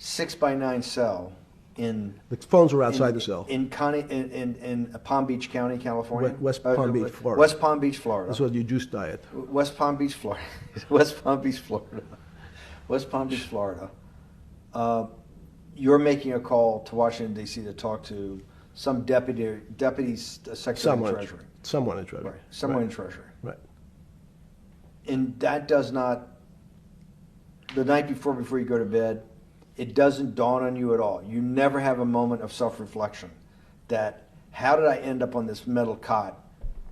6x9 cell in... The phones were outside the cell. In Palm Beach County, California? West Palm Beach, Florida. West Palm Beach, Florida. This was your juice diet. West Palm Beach, Florida. West Palm Beach, Florida. West Palm Beach, Florida. You're making a call to Washington, D.C. to talk to some deputy secretary of Treasury. Someone in Treasury. Right. Someone in Treasury. Right. And that does not, the night before you go to bed, it doesn't dawn on you at all. You never have a moment of self-reflection that, how did I end up on this metal cot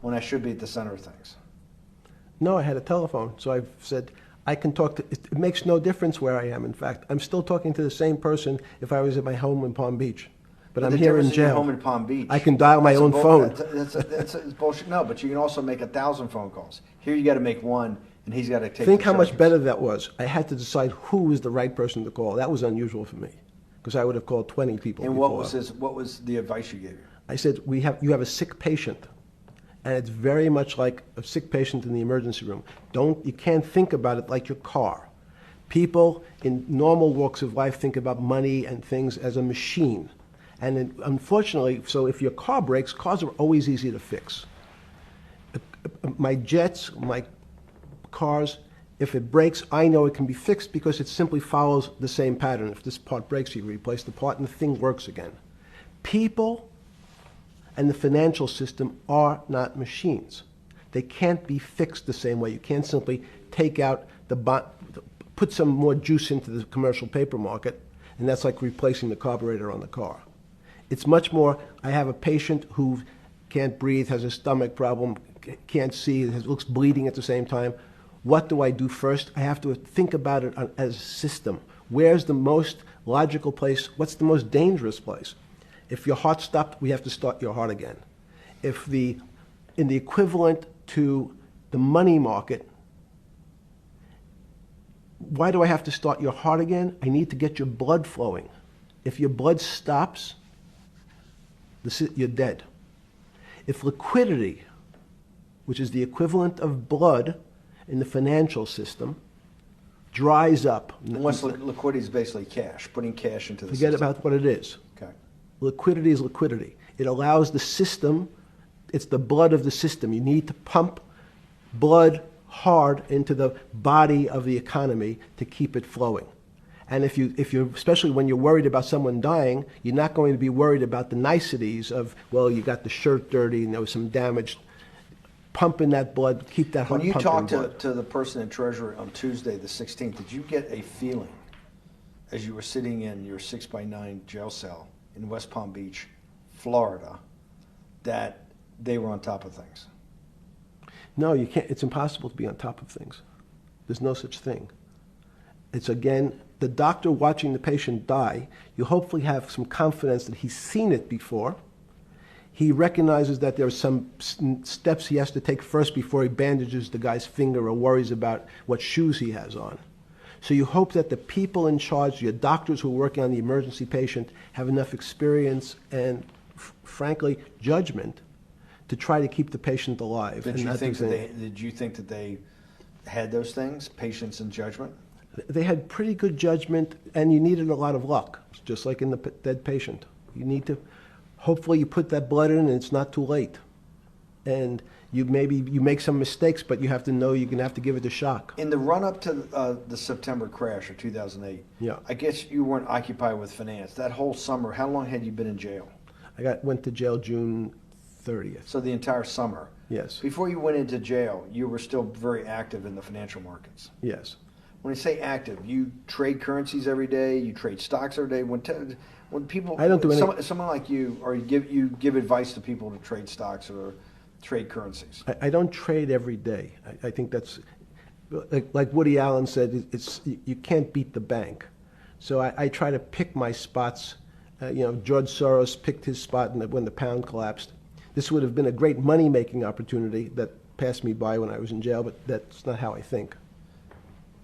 when I should be at the center of things? No, I had a telephone. So I said, I can talk to, it makes no difference where I am. In fact, I'm still talking to the same person if I was at my home in Palm Beach. But I'm the here in difference your jail. home in Palm Beach. I can dial my That's a own phone. That's bullshit. No, but you can also make 1,000 phone calls. Here you got to make one, and he's got to take. Think the how much charges. better that was. I had to decide who was the right person to call. That was unusual for me, because I would have called 20 people And before. what was the advice you gave? I said, you have a sick patient, and it's very much like a sick patient in the emergency room. You can't think about it like your car. People in normal walks of life think about money and things as a machine. And unfortunately, so if your car breaks, cars are always easy to fix. My jets, my cars, if it breaks, I know it can be fixed because it simply follows the same pattern. If this part breaks, you replace the part and the thing works again. People and the financial system are not machines. They can't be fixed the same way. You can't simply take out put some more juice into the commercial paper market, and that's like replacing the carburetor on the car. It's much more, I have a patient who can't breathe, has a stomach problem, can't see, looks bleeding at the same time. What do I do first? I have to think about it as a system. Where's the most logical place? What's the most dangerous place? If your heart stopped, we have to start your heart again. In the equivalent to the money market, why do I have to start your heart again? I need to get your blood flowing. If your blood stops, you're dead. If liquidity, which is the equivalent of blood in the financial system, dries up. Once liquidity is basically cash, putting cash into the Forget system. about what it is. Okay. Liquidity is liquidity. It allows the system, it's the blood of the system. You need to pump blood hard into the body of the economy to keep it flowing. And if you're, especially when you're worried about someone dying, you're not going to be worried about the niceties of, well, you got the shirt dirty and there was some damage. Pump in that blood, keep that heart When you pumping talked to the person in Treasury on Tuesday, the 16th, did you get a feeling as you were sitting in your 6x9 jail cell in West Palm Beach, Florida, that they were on top of things? No, you can't. It's impossible to be on top of things. There's no such thing. It's, again, the doctor watching the patient die. You hopefully have some confidence that he's seen it before. He recognizes that there are some steps he has to take first before he bandages the guy's finger or worries about what shoes he has on. So you hope that the people in charge, your doctors who are working on the emergency patient, have enough experience and, frankly, judgment to try to keep the patient alive. Did you think that they had those things, patience and judgment? They had pretty good judgment, and you needed a lot of luck, just like in the dead patient. You need to, hopefully you put that blood in and it's not too late. And you make some mistakes, but you have to know you're going to have to give it a shock. In the run-up to the September crash of 2008, Yeah. I guess you weren't occupied with finance. That whole summer, how long had you been in jail? Went to jail June 30th. So the entire summer. Yes. Before you went into jail, you were still very active in the financial markets. Yes. When I say active, you trade currencies every day, you trade stocks every day. When people, I don't do any. someone like you, or you give advice to people to trade stocks or trade currencies. I don't trade every day. I think that's, like Woody Allen said, you can't beat the bank. So I try to pick my spots. George Soros picked his spot when the pound collapsed. This would have been a great money-making opportunity that passed me by when I was in jail, but that's not how I think.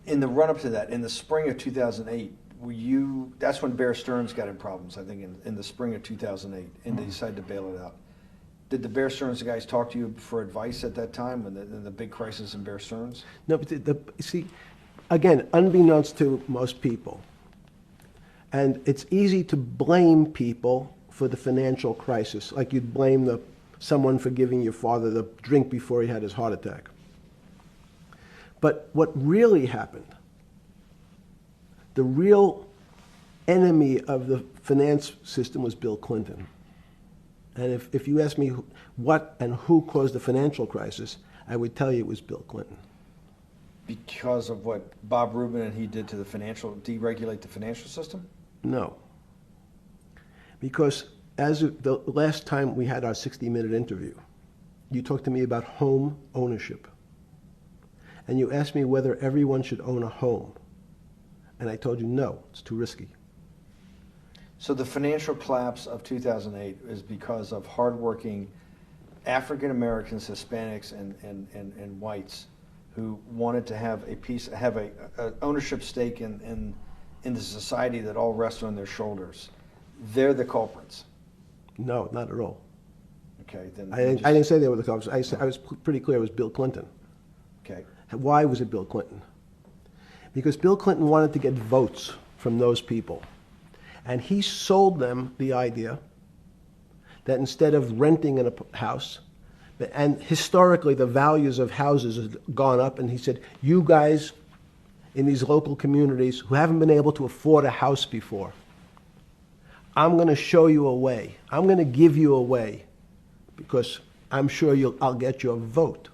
In the run-up to that, in the spring of 2008, that's when Bear Stearns got in problems, I think, in the spring of 2008, and they decided to bail it out. Did the Bear Stearns guys talk to you for advice at that time, when the big crisis in Bear Stearns? No, but see, again, unbeknownst to most people, and it's easy to blame people for the financial crisis, like you'd blame someone for giving your father the drink before he had his heart attack. But what really happened, the real enemy of the finance system was Bill Clinton. And if you ask me what and who caused the financial crisis, I would tell you it was Bill Clinton. Because of what Bob Rubin and he did to deregulate the financial system? No. Because as of the last time we had our 60-minute interview, you talked to me about home ownership. and you asked me whether everyone should own a home. And I told you, no, it's too risky. So the financial collapse of 2008 is because of hardworking African Americans, Hispanics, and whites who wanted to have a ownership stake in the society that all rests on their shoulders. They're the culprits. No, not at all. Okay, then I didn't say they were the culprits. I was pretty clear it was Bill Clinton. Okay. Why was it Bill Clinton? Because Bill Clinton wanted to get votes from those people. And he sold them the idea that instead of renting in a house, and historically the values of houses have gone up, and he said, you guys in these local communities who haven't been able to afford a house before, I'm going to show you a way. I'm going to give you a way, because I'm sure I'll get your vote,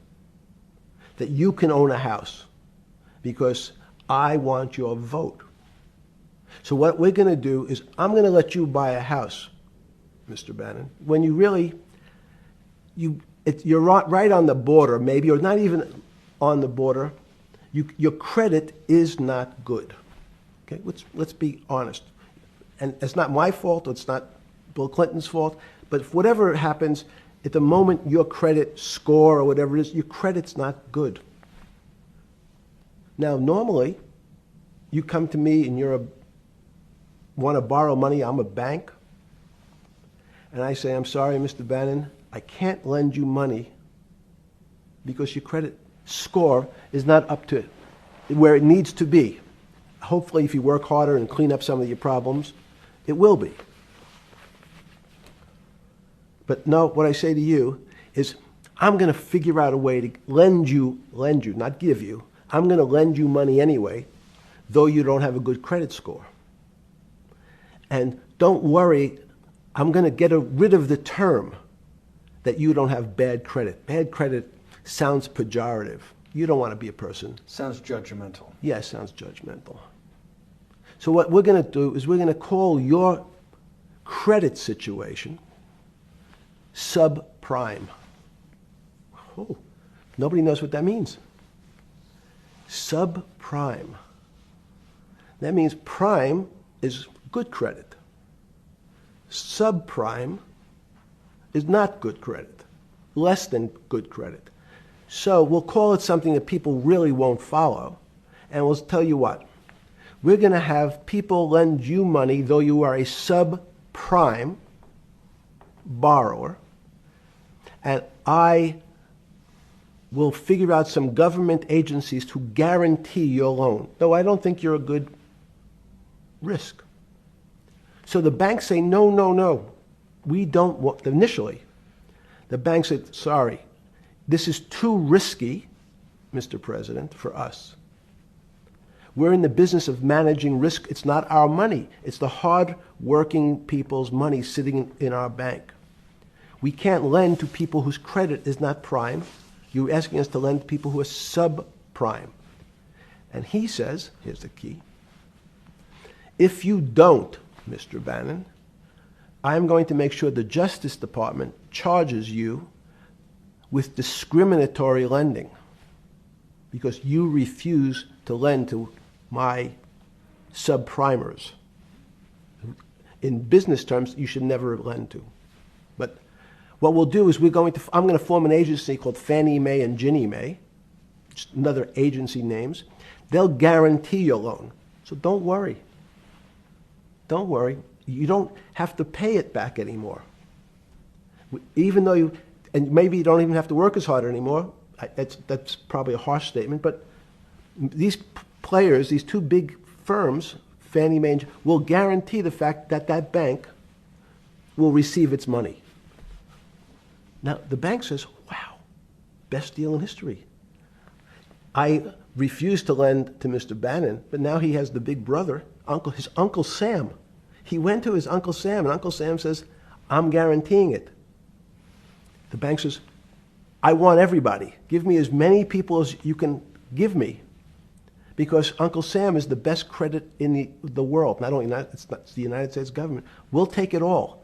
that you can own a house, because I want your vote. So what we're going to do is I'm going to let you buy a house, Mr. Bannon, when you really, you're right on the border, maybe, or not even on the border. Your credit is not good. Okay, let's be honest. And it's not my fault, it's not Bill Clinton's fault, but whatever happens, at the moment your credit score or whatever it is, your credit's not good. Now, normally, you come to me and want to borrow money, I'm a bank, and I say, I'm sorry, Mr. Bannon, I can't lend you money because your credit score is not up to where it needs to be. Hopefully, if you work harder and clean up some of your problems, it will be. But no, what I say to you is, I'm going to figure out a way to lend you, not give you. I'm going to lend you money anyway, though you don't have a good credit score. And don't worry, I'm going to get rid of the term that you don't have bad credit. Bad credit sounds pejorative. You don't want to be a person. Sounds judgmental. Yeah, sounds judgmental. So what we're going to do is we're going to call your credit situation subprime. Oh, nobody knows what that means. Subprime. That means prime is good credit. Subprime is not good credit, less than good credit. So we'll call it something that people really won't follow, and we'll tell you what. We're going to have people lend you money, though you are a subprime borrower, and I will figure out some government agencies to guarantee your loan, though I don't think you're a good risk. So the banks say, no, no, no, we don't want, initially, the bank said, sorry, this is too risky, Mr. President, for us. We're in the business of managing risk. It's not our money. It's the hard-working people's money sitting in our bank. We can't lend to people whose credit is not prime. You're asking us to lend to people who are subprime. And he says, here's the key, if you don't, Mr. Bannon, I'm going to make sure the Justice Department charges you with discriminatory lending because you refuse to lend to my subprimers. In business terms, you should never lend to. But what we'll do is I'm going to form an agency called Fannie Mae and Ginnie Mae, just another agency names. They'll guarantee your loan. So don't worry. Don't worry. You don't have to pay it back anymore. Even though and maybe you don't even have to work as hard anymore. That's probably a harsh statement, but these players, these two big firms, Fannie Mae, will guarantee the fact that that bank will receive its money. Now, the bank says, wow, best deal in history. I refused to lend to Mr. Bannon, but now he has the big brother, his Uncle Sam. He went to his Uncle Sam, and Uncle Sam says, I'm guaranteeing it. The bank says, I want everybody. Give me as many people as you can give me, because Uncle Sam is the best credit in the world. Not only it's the United States government. We'll take it all.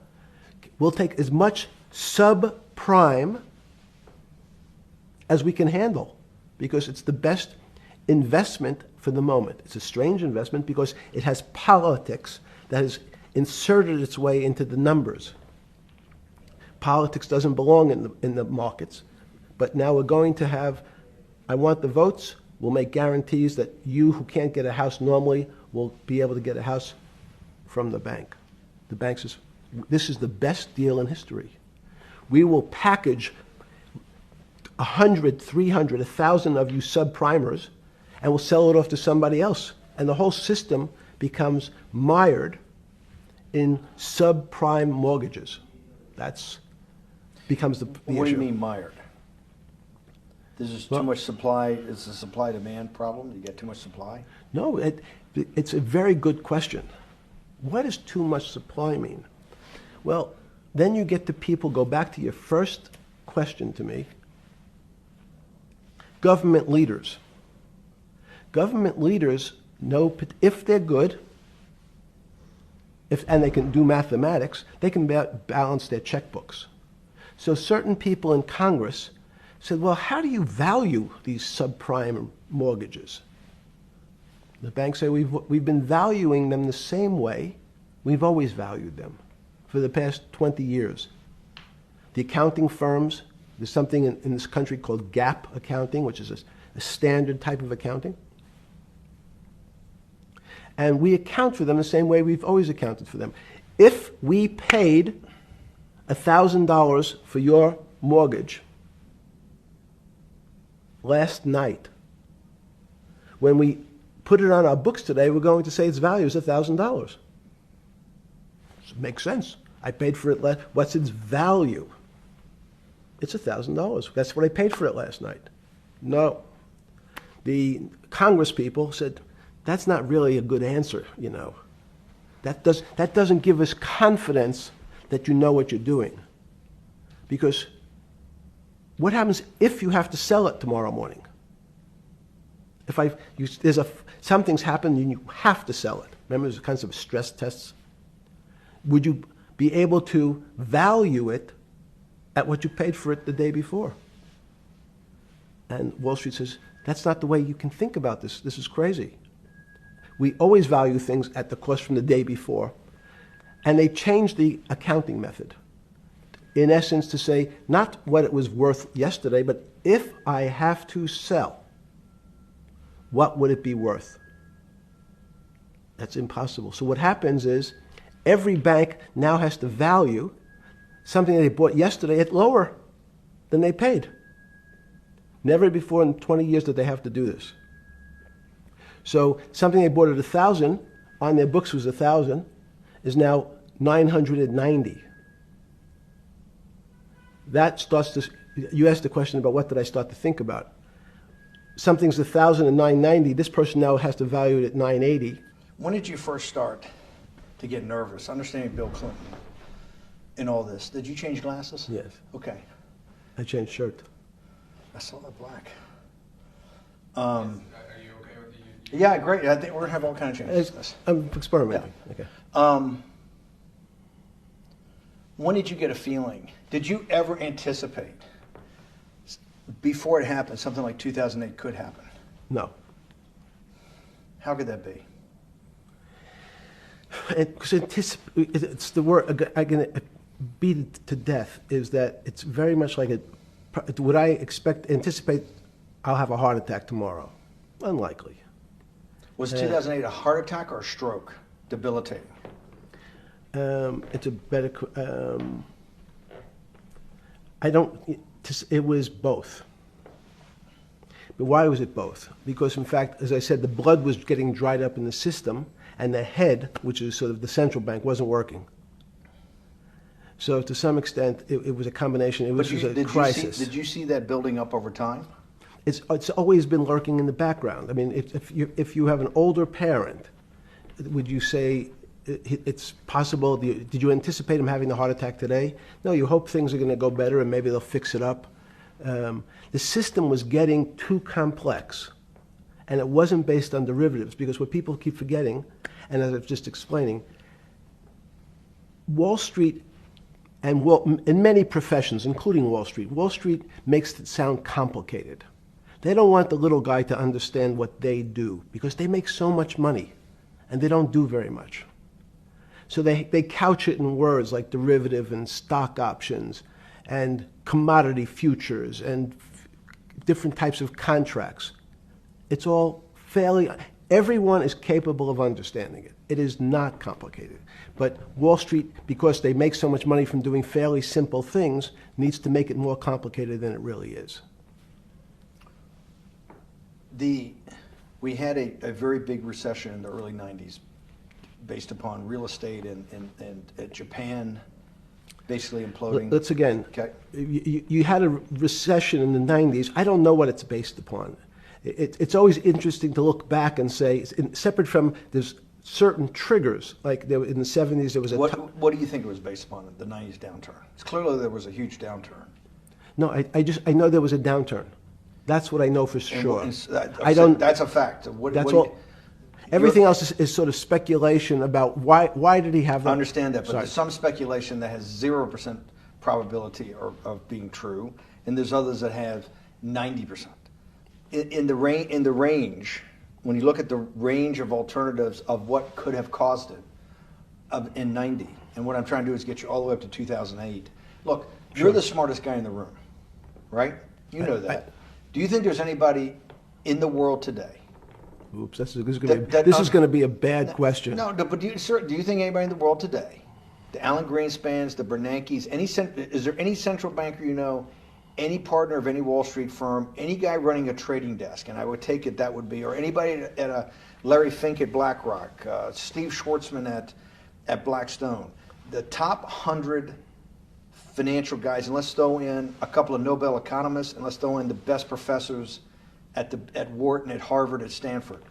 We'll take as much subprime as we can handle. because it's the best investment for the moment. It's a strange investment because it has politics that has inserted its way into the numbers. Politics doesn't belong in the markets, but now we're going to have, I want the votes, we'll make guarantees that you who can't get a house normally will be able to get a house from the bank. The bank says, this is the best deal in history. We will package 100, 300, 1,000 of you subprimers, and we'll sell it off to somebody else. And the whole system becomes mired in subprime mortgages. That's becomes the What do issue. you mean mired? There's just too much supply. It's a supply-demand problem. You get too much supply. No, it's a very good question. What does too much supply mean? Well, then you get to people, go back to your first question to me, government leaders. Government leaders know if they're good, and they can do mathematics, they can balance their checkbooks. So certain people in Congress said, well, how do you value these subprime mortgages? The banks say, we've been valuing them the same way we've always valued them for the past 20 years. The accounting firms, there's something in this country called GAAP accounting, which is a standard type of accounting. And we account for them the same way we've always accounted for them. If we paid $1,000 for your mortgage last night, when we put it on our books today, we're going to say its value is $1,000. It makes sense. I paid for it what's its value? It's $1,000. That's what I paid for it last night. No. The Congress people said, that's not really a good answer, you know. That doesn't give us confidence that you know what you're doing. Because what happens if you have to sell it tomorrow morning? Something's happened and you have to sell it. Remember, there's kinds of stress tests. Would you be able to value it at what you paid for it the day before? And Wall Street says, that's not the way you can think about this. This is crazy. We always value things at the cost from the day before. And they changed the accounting method, in essence, to say not what it was worth yesterday, but if I have to sell, what would it be worth? That's impossible. So what happens is every bank now has to value something they bought yesterday at lower than they paid. Never before in 20 years did they have to do this. So something they bought at 1,000, on their books was 1,000, is now 990. That starts to, you asked the question about what did I start to think about. Something's 1,000 and 990, this person now has to value it at 980. When did you first start to get nervous? Understanding Bill Clinton in all this. Did you change glasses? Yes. Okay. I changed shirt. I saw that black. Are you okay with the... Yeah, great. I think we're going to have all kinds of changes. I'm experimenting. Yeah. Okay. When did you get a feeling? Did you ever anticipate, before it happened, something like 2008 could happen? No. How could that be? Because it's the word, I can beat it to death, is that it's very much like would I anticipate I'll have a heart attack tomorrow? Unlikely. Was 2008 a heart attack or a stroke? Debilitating? It's a better, it was both. But why was it both? Because in fact, as I said, the blood was getting dried up in the system, and the head, which is sort of the central bank, wasn't working. So to some extent, it was a combination. It was a crisis. Did you see that building up over time? It's always been lurking in the background. I mean, if you have an older parent, would you say it's possible? Did you anticipate him having a heart attack today? No, you hope things are going to go better and maybe they'll fix it up. The system was getting too complex, and it wasn't based on derivatives, because what people keep forgetting, and as I was just explaining, Wall Street, and in many professions, including Wall Street makes it sound complicated. They don't want the little guy to understand what they do because they make so much money and they don't do very much. So they couch it in words like derivative and stock options and commodity futures and different types of contracts. It's all fairly, everyone is capable of understanding it. It is not complicated. But Wall Street, because they make so much money from doing fairly simple things, needs to make it more complicated than it really is. We had a very big recession in the early 90s based upon real estate and Japan basically imploding. Let's again, Okay. you had a recession in the 90s. I don't know what it's based upon. It's always interesting to look back and say, separate from there's certain triggers, like there, in the 70s there was a... What do you think it was based upon, the 90s downturn? It's clearly there was a huge downturn. No, I know there was a downturn. That's what I know for sure. That's a fact. That's all. Everything else is sort of speculation about why did he have that? I understand that, but Sorry. there's some speculation that has 0% probability of being true, and there's others that have 90%. In the range, when you look at the range of alternatives of what could have caused it in 90, and what I'm trying to do is get you all the way up to 2008. Look, Sure. you're the smartest guy in the room, right? You know that. Do you think there's anybody in the world today? Oops, this is going to be a bad question. No, but do you think anybody in the world today, the Alan Greenspans, the Bernankes, is there any central banker you know, any partner of any Wall Street firm, any guy running a trading desk, and I would take it that would be, or anybody at a Larry Fink at BlackRock, Steve Schwartzman at Blackstone, the top 100 financial guys, and let's throw in a couple of Nobel economists, and let's throw in the best professors at Wharton, at Harvard, at Stanford.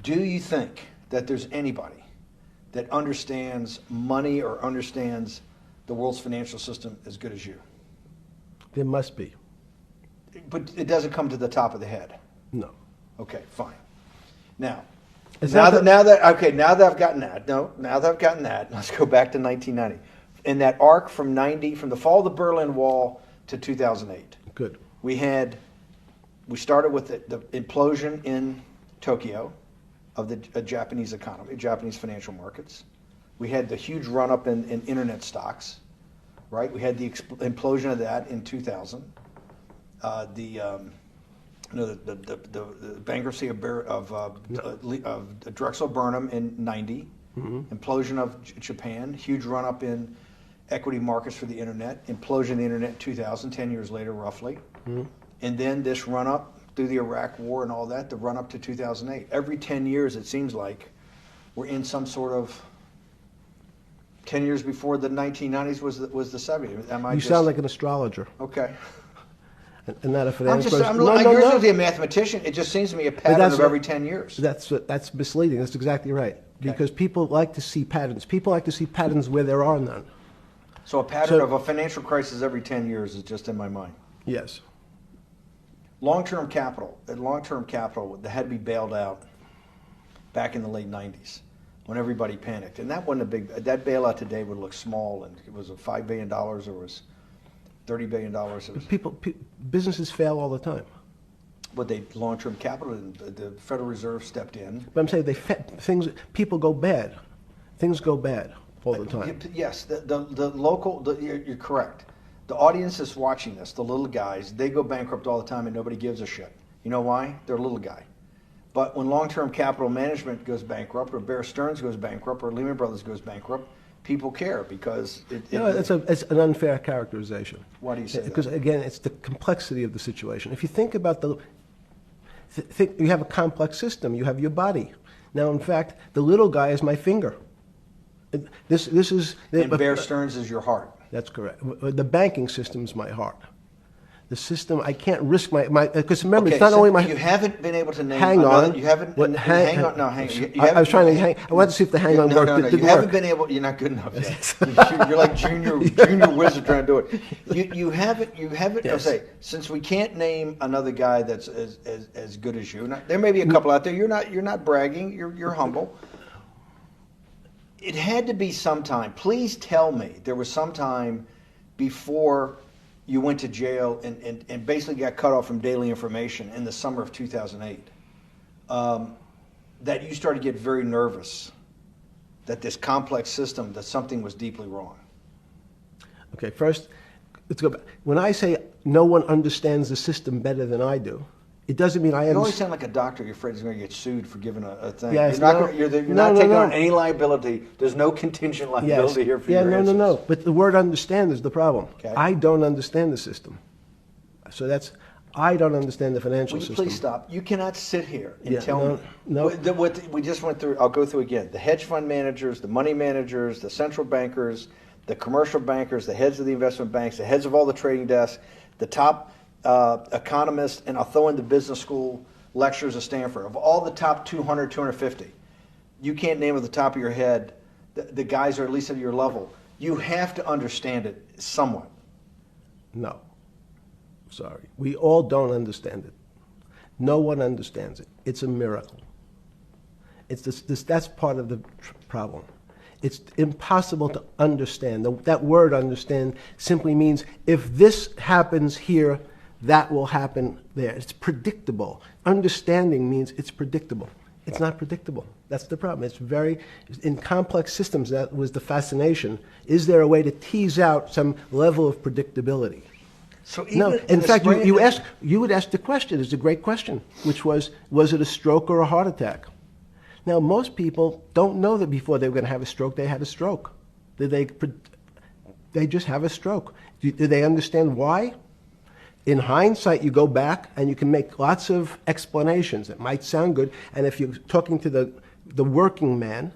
Do you think that there's anybody that understands money or understands the world's financial system as good as you? There must be. But it doesn't come to the top of the head. No. Okay, fine. Now Is that that I've gotten that, let's go back to 1990. In that arc from the fall of the Berlin Wall to 2008. Good. We started with the implosion in Tokyo of the Japanese economy, Japanese financial markets. We had the huge run-up in internet stocks, right? We had the implosion of that in 2000. The bankruptcy of Drexel Burnham in 90. Mm-hmm. Implosion of Japan, huge run-up in equity markets for the internet, implosion of the internet in 2000, 10 years later roughly. Mm-hmm. And then this run-up through the Iraq War and all that, the run-up to 2008. Every 10 years, it seems like, we're in some sort of 10 years before the 1990s was the 70s. You sound like an astrologer. Okay. And not a finance person. You're supposed to be a mathematician. It just seems to me a pattern of every 10 years. That's misleading. That's exactly right. Okay. Because people like to see patterns. People like to see patterns where there are none. So a pattern of a financial crisis every 10 years is just in my mind. Yes. Long-term capital that had to be bailed out back in the late 90s when everybody panicked. And that wasn't that bailout today would look small, and it was $5 billion or was $30 billion. Businesses fail all the time. But long-term capital, the Federal Reserve stepped in. But I'm saying people go bad. Things go bad all the time. Yes, you're correct. The audience is watching this, the little guys, they go bankrupt all the time and nobody gives a shit. You know why? They're a little guy. But when long-term capital management goes bankrupt, or Bear Stearns goes bankrupt, or Lehman Brothers goes bankrupt, people care because it's an unfair characterization. Why do you say that? Because again, it's the complexity of the situation. If you think about you have a complex system. You have your body. Now, in fact, the little guy is my finger. This is. And Bear Stearns is your heart. That's correct. The banking system is my heart. The system, I can't risk my because remember, it's not only my. You haven't been able to name. Hang on. You haven't. Hang on. No, hang. I was trying to hang. I wanted to see if the hang on worked. No. You haven't been able. You're not good enough yet. You're like junior wizard trying to do it. You haven't. Yes. I'll say, since we can't name another guy that's as good as you. Now, there may be a couple out there. You're not bragging. You're humble. It had to be sometime. Please tell me there was some time before you went to jail and basically got cut off from daily information in the summer of 2008, that you started to get very nervous that this complex system, that something was deeply wrong? Okay, first, let's go back. When I say no one understands the system better than I do, it doesn't mean I You always understand. sound like a doctor. You're afraid he's going to get sued for giving a thing. Yes, you're not, no. gonna, you're No, not no, taking no. on any liability. There's no contingent liability here for Yeah, your no, answers. no. But the word understand is the problem. Okay. I don't understand the system. So I don't understand the financial Will you system. please stop? You cannot sit here and Yeah, tell me. no. What we just went through, I'll go through again. The hedge fund managers, the money managers, the central bankers, the commercial bankers, the heads of the investment banks, the heads of all the trading desks, the top economists, and I'll throw in the business school lecturers at Stanford. Of all the top 200, 250, you can't name at the top of your head the guys are at least at your level. You have to understand it somewhat. No. Sorry. We all don't understand it. No one understands it. It's a miracle. It's that's part of the problem. It's impossible to understand. That word understand simply means if this happens here, that will happen there. It's predictable. Understanding means it's predictable. It's not predictable. That's the problem. In complex systems, that was the fascination. Is there a way to tease out some level of predictability? So even No. In fact, you would ask the question. It's a great question, which was it a stroke or a heart attack? Now, most people don't know that before they were going to have a stroke, they had a stroke. They just have a stroke. Do they understand why? In hindsight, you go back and you can make lots of explanations. It might sound good. And if you're talking to the working man,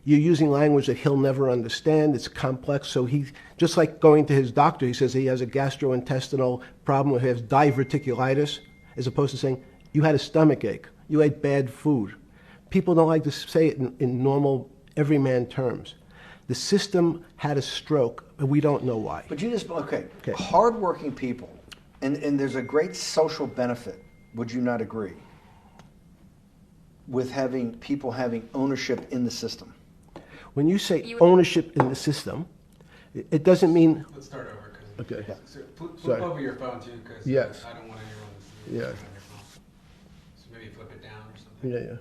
you're using language that he'll never understand. It's complex. So he, just like going to his doctor, he says he has a gastrointestinal problem, he has diverticulitis, as opposed to saying, you had a stomach ache, you ate bad food. People don't like to say it in normal, everyman terms. The system had a stroke, and we don't know why. But you just, okay. Hardworking people, and there's a great social benefit, would you not agree, with having people having ownership in the system? When you say ownership in the system, it doesn't mean... Let's start over. Okay. So flip Sorry. over your phone too, because Yes. I don't want anyone to see Yes. on your phone. So maybe flip it down or something. Yeah.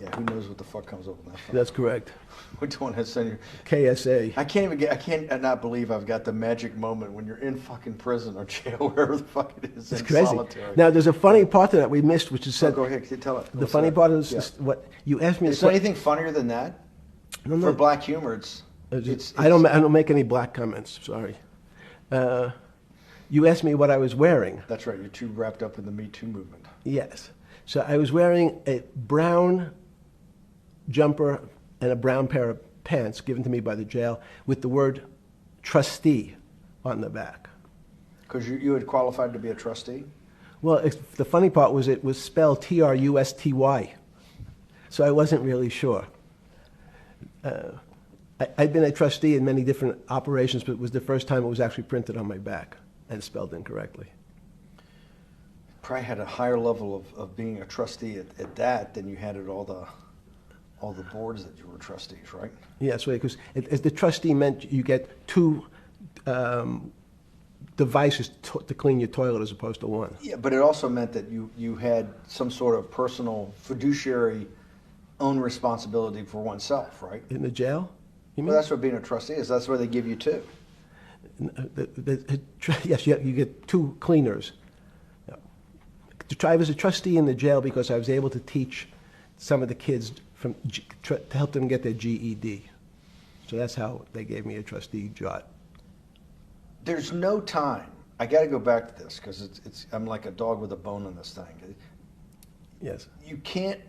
Yeah, who knows what the fuck comes up with that phone? That's correct. We don't want to send you. KSA. I can't not believe I've got the magic moment when you're in fucking prison or jail, wherever the fuck it is, It's in crazy. solitary. Now, there's a funny part to that we missed, which is So said... go ahead, tell it. The funny part is what you asked me... Is there anything funnier than that? No, For black humor, I don't make any black comments. Sorry. You asked me what I was wearing. That's right. You're too wrapped up in the Me Too movement. Yes. So I was wearing a brown jumper and a brown pair of pants given to me by the jail with the word trustee on the back. Because you had qualified to be a trustee? Well, the funny part was it was spelled Trusty. So I wasn't really sure. I'd been a trustee in many different operations, but it was the first time it was actually printed on my back and spelled incorrectly. Probably had a higher level of being a trustee at that than you had at all the boards that you were trustees, right? Yes, because as the trustee meant you get two devices to clean your toilet as opposed to one. Yeah, but it also meant that you had some sort of personal fiduciary own responsibility for oneself, right? In the jail? You mean? Well, that's what being a trustee is. That's where they give you two. Yes, you get two cleaners. I was a trustee in the jail because I was able to teach some of the kids to help them get their GED. So that's how they gave me a trustee job. There's no time. I got to go back to this because I'm like a dog with a bone in this thing. Yes. You can't.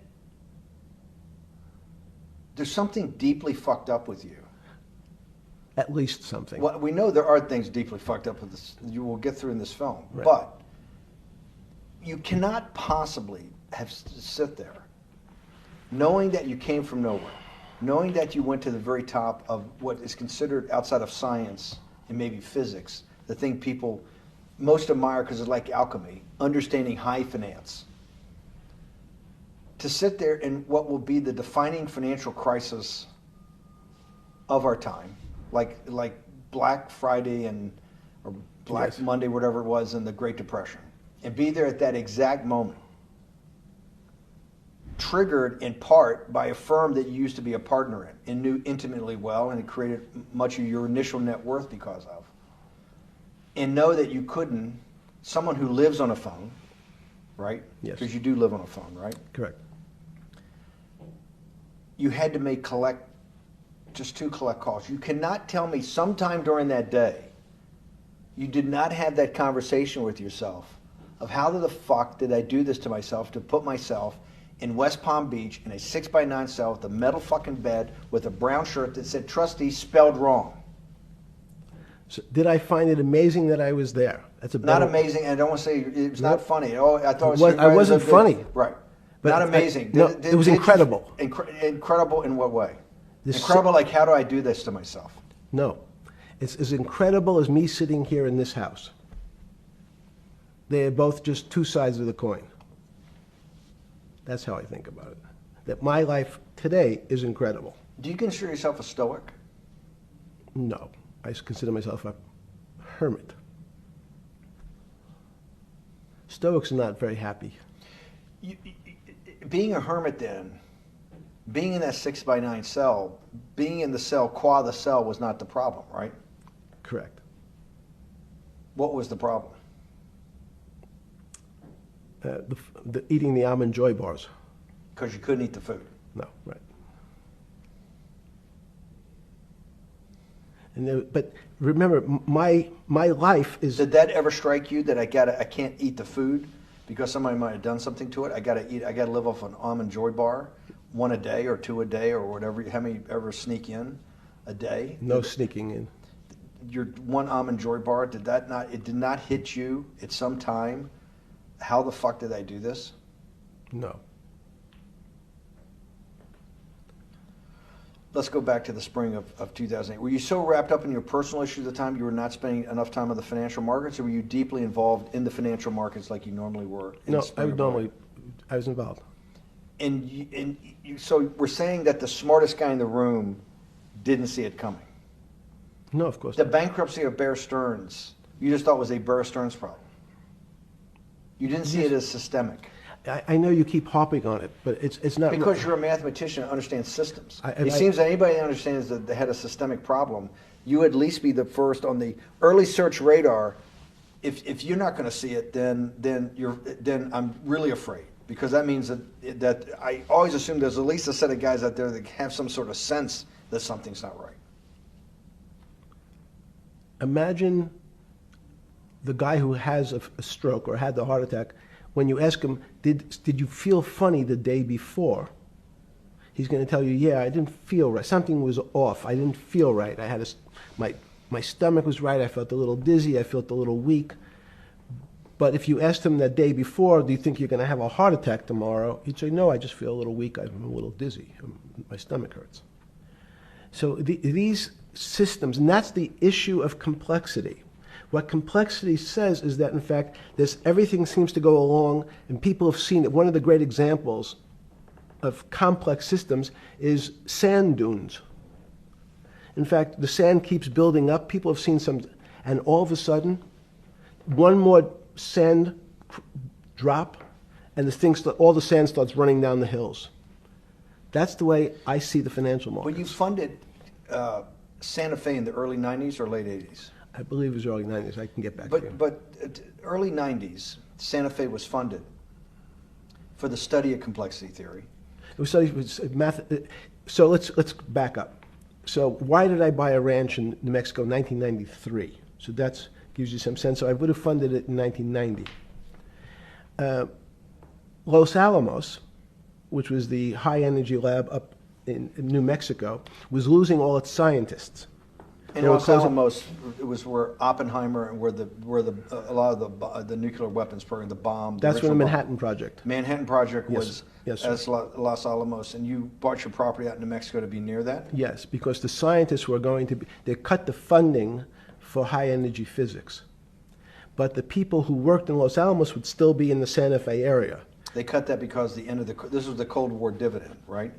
There's something deeply fucked up with you. At least something. Well, we know there are things deeply fucked up with this. You will get through in this film, Right. but you cannot possibly sit there, knowing that you came from nowhere, knowing that you went to the very top of what is considered outside of science and maybe physics, the thing people most admire because it's like alchemy, understanding high finance. To sit there in what will be the defining financial crisis of our time, like Black Friday and or Black Yes. Monday, whatever it was, in the Great Depression, and be there at that exact moment, triggered in part by a firm that you used to be a partner in and knew intimately well, and it created much of your initial net worth because of, and know that you couldn't, someone who lives on a phone, right? Yes. Because you do live on a phone, right? Correct. You had to make just 2 collect calls. You cannot tell me sometime during that day you did not have that conversation with yourself of how the fuck did I do this to myself to put myself in West Palm Beach in a 6x9 cell with a metal fucking bed with a brown shirt that said Trusty spelled wrong. So did I find it amazing that I was there? That's a Not better- amazing, and I don't want to say it's not Nope. funny. Oh, I thought I wasn't funny. Right. But Not I- amazing. no, it was incredible. Incredible in what way? This- Incredible like, how do I do this to myself? No. It's as incredible as me sitting here in this house. They are both just 2 sides of the coin. That's how I think about it. That my life today is incredible. Do you consider yourself a stoic? No. I consider myself a hermit. Stoics are not very happy. Being a hermit then, being in that 6x9 cell, being in the cell qua the cell was not the problem, right? Correct. What was the problem? Eating the almond joy bars. Because you couldn't eat the food. No, right. And but remember, my life is. Did that ever strike you that I can't eat the food because somebody might have done something to it? I gotta live off an almond joy bar, 1 a day or 2 a day or whatever. How many ever sneak in a day? No sneaking in. Your 1 almond joy bar, it did not hit you at some time? How the fuck did I do this? No. Let's go back to the spring of 2008. Were you so wrapped up in your personal issues at the time you were not spending enough time on the financial markets, or were you deeply involved in the financial markets like you normally were? No, I was involved. So we're saying that the smartest guy in the room didn't see it coming. No, of course The not. bankruptcy of Bear Stearns, you just thought was a Bear Stearns problem. You didn't see it as systemic. I know you keep harping on it, but it's not. Because you're a mathematician and understands systems. It It seems that anybody that understands that they had a systemic problem, you would at least be the first on the early search radar. If you're not going to see it, then I'm really afraid, because that means that I always assume there's at least a set of guys out there that have some sort of sense that something's not right. Imagine the guy who has a stroke or had the heart attack. When you ask him, did you feel funny the day before? He's going to tell you, yeah, I didn't feel right. Something was off. I didn't feel right. I had my stomach was right. I felt a little dizzy. I felt a little weak. But if you asked him that day before, do you think you're going to have a heart attack tomorrow? He'd say, no, I just feel a little weak. I'm a little dizzy. My stomach hurts. So these systems, and that's the issue of complexity. What complexity says is that, in fact, everything seems to go along, and people have seen it. One of the great examples of complex systems is sand dunes. In fact, the sand keeps building up. People have seen some, and all of a sudden, one more sand drop, and all the sand starts running down the hills. That's the way I see the financial markets. Well, you funded Santa Fe in the early 90s or late 80s? I believe it was early 90s. I can get back to you. But early 90s, Santa Fe was funded for the study of complexity theory. It was math. So let's back up. So why did I buy a ranch in New Mexico in 1993? So that gives you some sense. So I would have funded it in 1990. Los Alamos, which was the high energy lab up in New Mexico, was losing all its scientists. In Los Alamos, it was where Oppenheimer and where a lot of the nuclear weapons program, the bomb. That's where the Manhattan Project. Manhattan Project was Yes, as Los Alamos, and you bought your property out in New Mexico to be near that? Yes, because the scientists were going to they cut the funding for high energy physics. But the people who worked in Los Alamos would still be in the Santa Fe area. They cut that because this was the Cold War dividend, right?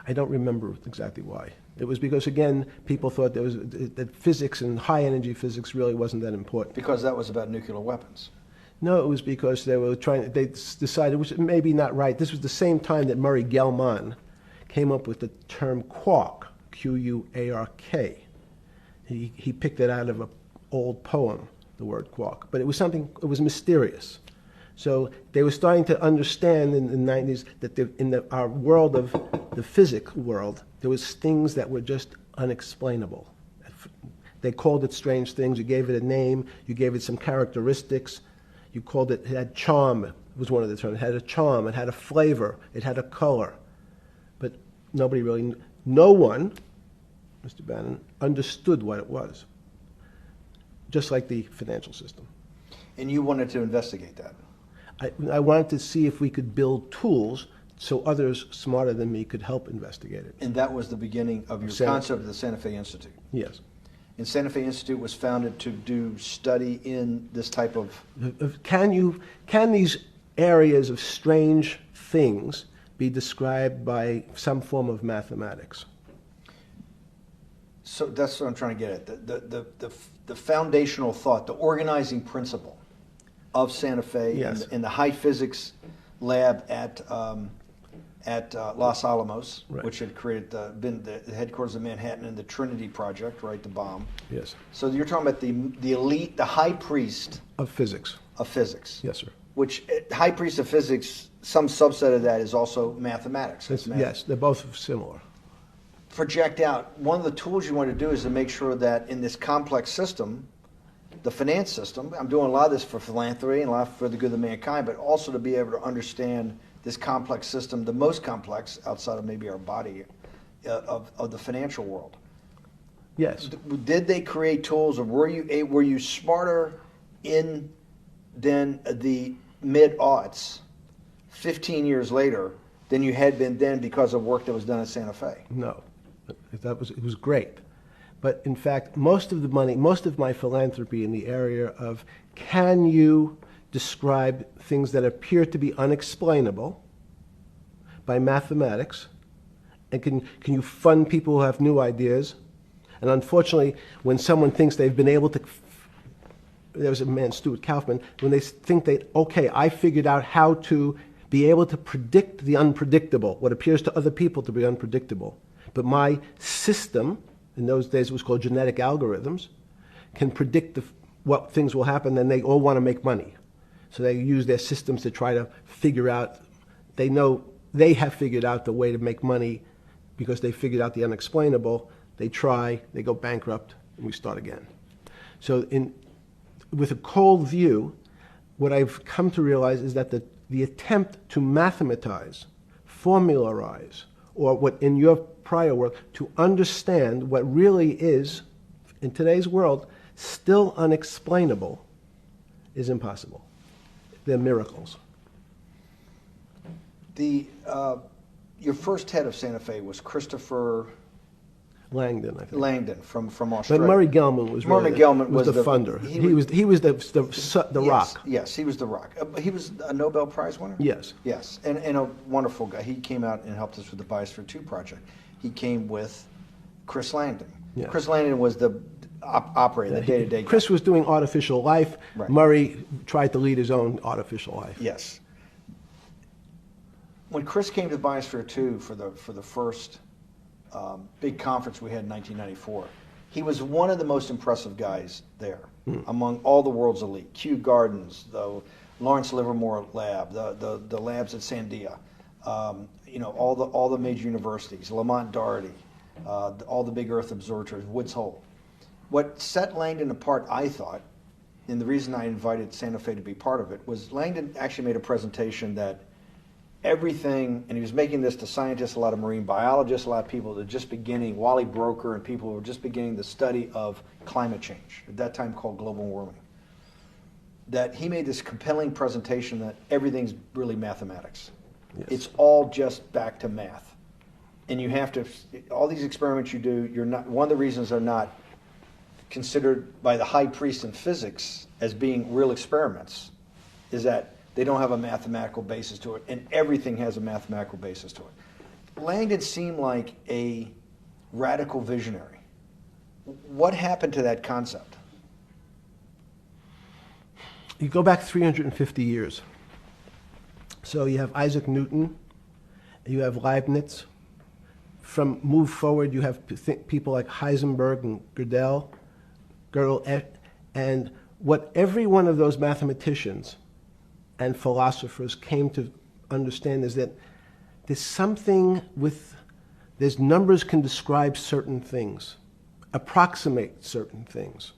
I don't remember exactly why. It was because, again, people thought that physics and high-energy physics really wasn't that important. Because that was about nuclear weapons. No, it was because they decided, which may be not right. This was the same time that Murray Gell-Mann came up with the term quark, Q-U-A-R-K. He picked it out of an old poem, the word quark. But it was mysterious. So they were starting to understand in the 90s that our world of the physics world, there was things that were just unexplainable. They called it strange things. You gave it a name. You gave it some characteristics. You called it had charm, was one of the terms. It had a charm. It had a flavor. It had a color. But nobody really, no one, Mr. Bannon, understood what it was. Just like the financial system. And you wanted to investigate that? I wanted to see if we could build tools so others smarter than me could help investigate it. And that was the beginning of your concept of the Santa Fe Institute? Yes. And Santa Fe Institute was founded to do study in this type of... Can these areas of strange things be described by some form of mathematics? So that's what I'm trying to get at. The foundational thought, the organizing principle of Santa Fe, yes, in the high physics lab at Los Alamos, right, which had been the headquarters of Manhattan, and the Trinity Project, right, the bomb. Yes. So you're talking about the elite, the high priest of physics. Of physics. Yes, sir. Which high priest of physics, some subset of that is also mathematics. Yes, they're both similar. Project out. One of the tools you want to do is to make sure that in this complex system, the finance system, I'm doing a lot of this for philanthropy and a lot for the good of mankind, but also to be able to understand this complex system, the most complex outside of maybe our body, of the financial world. Yes. Did they create tools, or were you smarter in then the mid-aughts, 15 years later, than you had been then because of work that was done at Santa Fe? No, it was great. But in fact, most of the money, most of my philanthropy in the area of can you describe things that appear to be unexplainable by mathematics, and can you fund people who have new ideas? And unfortunately, when someone thinks they've been able to, there was a man, Stuart Kaufman, when they think okay, I figured out how to be able to predict the unpredictable, what appears to other people to be unpredictable. But my system, in those days it was called genetic algorithms, can predict what things will happen, and they all want to make money. So they use their systems to try to figure out, they know they have figured out the way to make money because they figured out the unexplainable. They try, they go bankrupt, and we start again. So with a cold view, what I've come to realize is that the attempt to mathematize, formularize, or what in your prior work, to understand what really is, in today's world, still unexplainable, is impossible. They're miracles. Your first head of Santa Fe was Christopher Langdon, I think. Langdon from Australia. But Murray Gell-Mann was Murray Gell-Mann was the funder. He was the rock. Yes, he was the rock. He was a Nobel Prize winner? Yes. Yes, and a wonderful guy. He came out and helped us with the Biosphere 2 project. He came with Chris Langdon. Yeah. Chris Langdon was the operator, the day-to-day guy. Chris was doing artificial life. Right. Murray tried to lead his own artificial life. Yes. When Chris came to Biosphere 2 for the first big conference we had in 1994, he was one of the most impressive guys there among all the world's elite. Kew Gardens, the Lawrence Livermore Lab, the labs at Sandia, all the major universities, Lamont Doherty, all the big Earth observatories, Woods Hole. What set Langdon apart, I thought, and the reason I invited Santa Fe to be part of it, was Langdon actually made a presentation that everything, and he was making this to scientists, a lot of marine biologists, a lot of people that are just beginning, Wally Broker and people who were just beginning the study of climate change, at that time called global warming, that he made this compelling presentation that everything's really mathematics. Yes. It's all just back to math. And you have to, all these experiments you do, you're not, one of the reasons they're not considered by the high priest in physics as being real experiments is that they don't have a mathematical basis to it, and everything has a mathematical basis to it. Langdon seemed like a radical visionary. What happened to that concept? You go back 350 years. So you have Isaac Newton, you have Leibniz. Move forward, you have people like Heisenberg and Gödel, and what every one of those mathematicians and philosophers came to understand is that there's numbers can describe certain things, approximate certain things.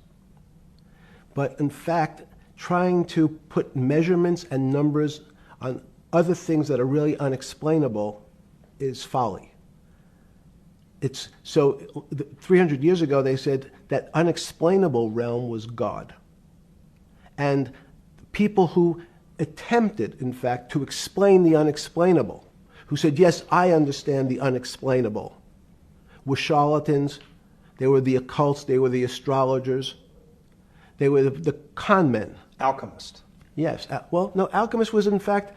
But in fact, trying to put measurements and numbers on other things that are really unexplainable is folly. 300 years ago, they said that unexplainable realm was God. And people who attempted, in fact, to explain the unexplainable, who said, yes, I understand the unexplainable, were charlatans, they were the occults, they were the astrologers, they were the con men. Alchemist. Yes. Well, no, alchemist was, in fact,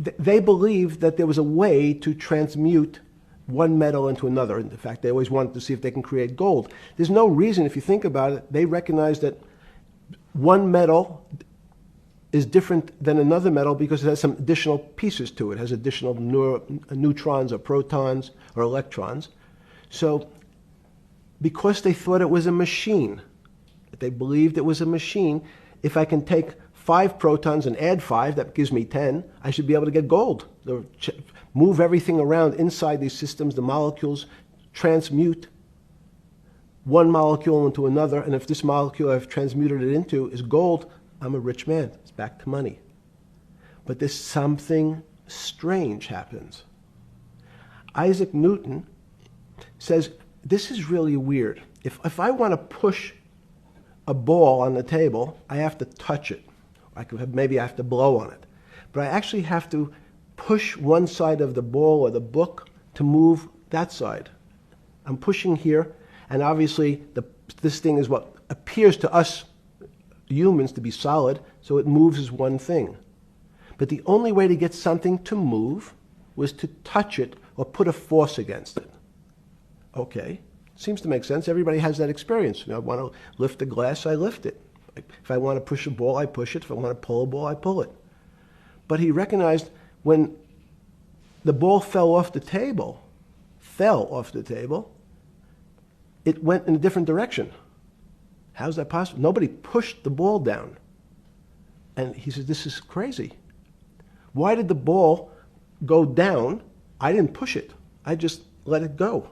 they believed that there was a way to transmute one metal into another. In fact, they always wanted to see if they can create gold. There's no reason, if you think about it, they recognize that one metal is different than another metal because it has some additional pieces to it. It has additional neutrons or protons or electrons. So because they thought it was a machine, they believed it was a machine, if I can take 5 protons and add 5, that gives me 10, I should be able to get gold. Move everything around inside these systems, the molecules transmute one molecule into another, and if this molecule I've transmuted it into is gold, I'm a rich man. It's back to money. But there's something strange happens. Isaac Newton says, this is really weird. If I want to push a ball on the table, I have to touch it. Maybe I have to blow on it. But I actually have to push one side of the ball or the book to move that side. I'm pushing here, and obviously this thing is what appears to us humans to be solid, so it moves as one thing. But the only way to get something to move was to touch it or put a force against it. Okay, seems to make sense. Everybody has that experience. I want to lift a glass, I lift it. If I want to push a ball, I push it. If I want to pull a ball, I pull it. But he recognized when the ball fell off the table, it went in a different direction. How's that possible? Nobody pushed the ball down. And he said, this is crazy. Why did the ball go down? I didn't push it. I just let it go.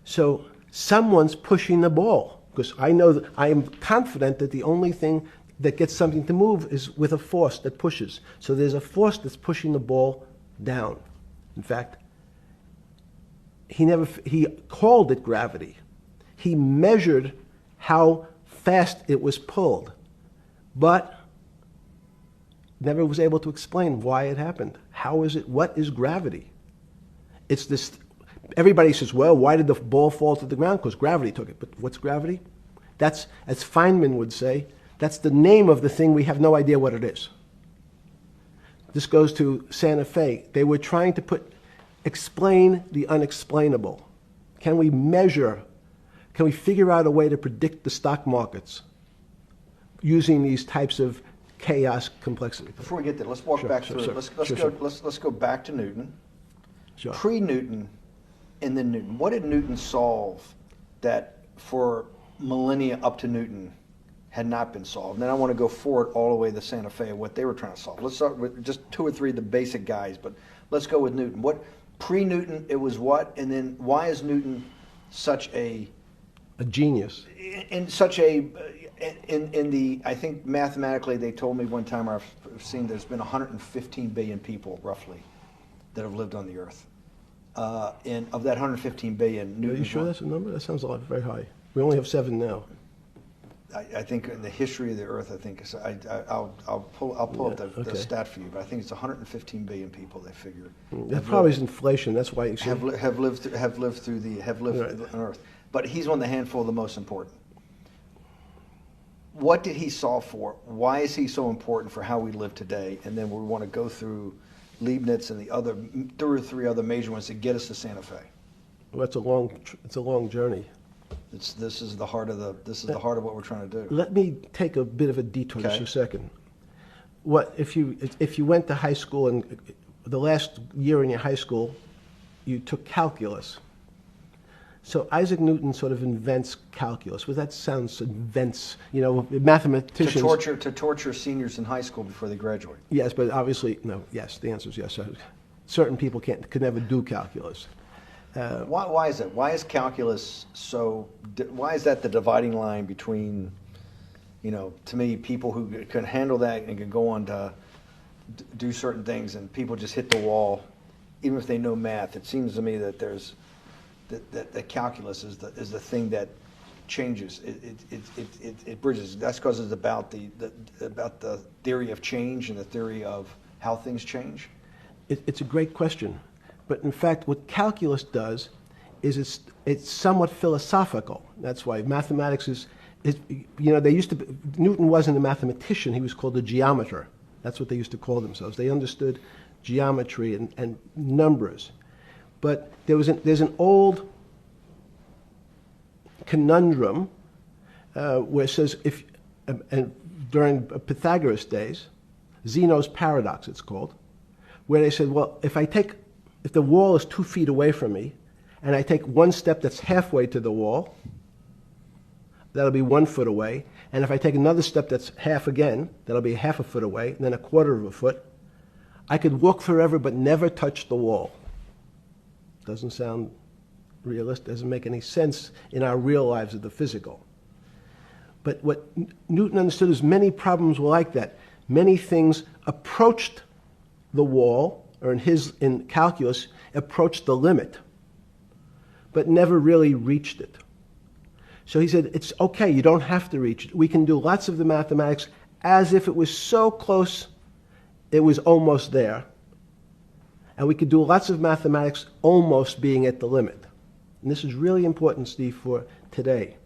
So someone's pushing the ball, because I know that I am confident that the only thing that gets something to move is with a force that pushes. So there's a force that's pushing the ball down. In fact, he called it gravity. He measured how fast it was pulled, but never was able to explain why it happened. How is it? What is gravity? It's this. Everybody says, well, why did the ball fall to the ground? Because gravity took it. But what's gravity? That's, as Feynman would say, that's the name of the thing. We have no idea what it is. This goes to Santa Fe. They were trying to explain the unexplainable. Can we measure? Can we figure out a way to predict the stock markets using these types of chaos complexity? Before we get there, let's walk back through it. Let's go back to Newton. Sure. Pre-Newton and then Newton. What did Newton solve that for millennia up to Newton had not been solved? And then I want to go forward all the way to Santa Fe and what they were trying to solve. Let's start with just 2 or 3 of the basic guys, but let's go with Newton. What pre-Newton it was what, and then why is Newton such a genius? In such a in the, I think mathematically they told me one time, I've seen there's been 115 billion people roughly that have lived on the earth. And of that 115 billion, Newton. Are you sure that's a number? That sounds a lot very high. We only have 7 now. I think in the history of the earth, I think I'll pull up the stat for you, but I think it's 115 billion people. They figure that probably is inflation. That's why you have lived on Earth. But he's one of the handful of the most important. What did he solve for? Why is he so important for how we live today? And then we want to go through Leibniz and the other 2 or 3 other major ones to get us to Santa Fe. Well, it's a long journey. This is the heart of what we're trying to do. Let me take a bit of a detour just a second. What if you went to high school and the last year in your high school, you took calculus? So Isaac Newton sort of invents calculus. Well, that sounds invents, mathematicians. To torture seniors in high school before they graduate. Yes, but obviously, no. Yes, the answer is yes. Certain people could never do calculus. Why is that? Why is calculus so? Why is that the dividing line between, to me, people who can handle that and can go on to do certain things, and people just hit the wall, even if they know math? It seems to me that there's that calculus is the thing that changes. It bridges. That's because it's about the theory of change and the theory of how things change. It's a great question. But in fact, what calculus does is it's somewhat philosophical. That's why mathematics Newton wasn't a mathematician, he was called a geometer. That's what they used to call themselves. They understood geometry and numbers. But there's an old conundrum where it says, during Pythagoras' days, Zeno's paradox it's called, where they said, well, if the wall is 2 feet away from me, and I take one step that's halfway to the wall, that'll be 1 foot away. And if I take another step that's half again, that'll be half a foot away, and then a quarter of a foot. I could walk forever but never touch the wall. Doesn't sound realistic, doesn't make any sense in our real lives of the physical. But what Newton understood is many problems were like that. Many things approached the wall, or in calculus, approached the limit, but never really reached it. So he said, it's okay, you don't have to reach it. We can do lots of the mathematics as if it was so close, it was almost there. And we could do lots of mathematics almost being at the limit. And this is really important, Steve, for today.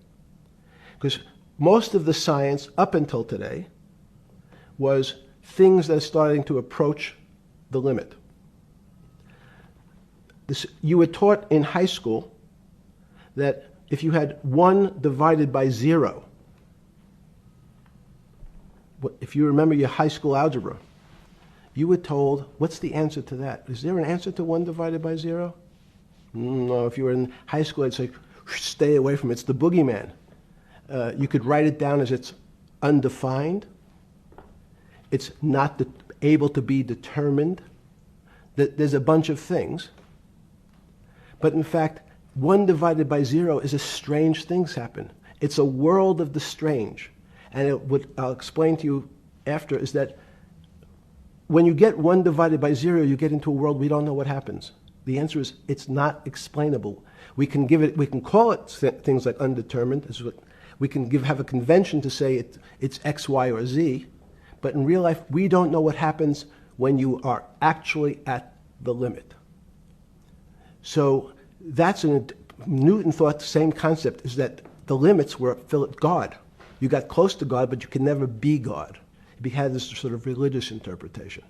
Because most of the science up until today was things that are starting to approach the limit. You were taught in high school that if you had 1 divided by 0, if you remember your high school algebra, you were told, what's the answer to that? Is there an answer to 1 divided by 0? No, if you were in high school, I'd say, stay away from it. It's the boogeyman. You could write it down as it's undefined. It's not able to be determined. There's a bunch of things. But in fact, 1 divided by 0 is a strange things happen. It's a world of the strange. And what I'll explain to you after is that when you get 1 divided by 0, you get into a world we don't know what happens. The answer is it's not explainable. We can call it things like undetermined. We can have a convention to say it's X, Y, or Z. But in real life, we don't know what happens when you are actually at the limit. So Newton thought the same concept is that the limits were God. You got close to God, but you could never be God. He had this sort of religious interpretation.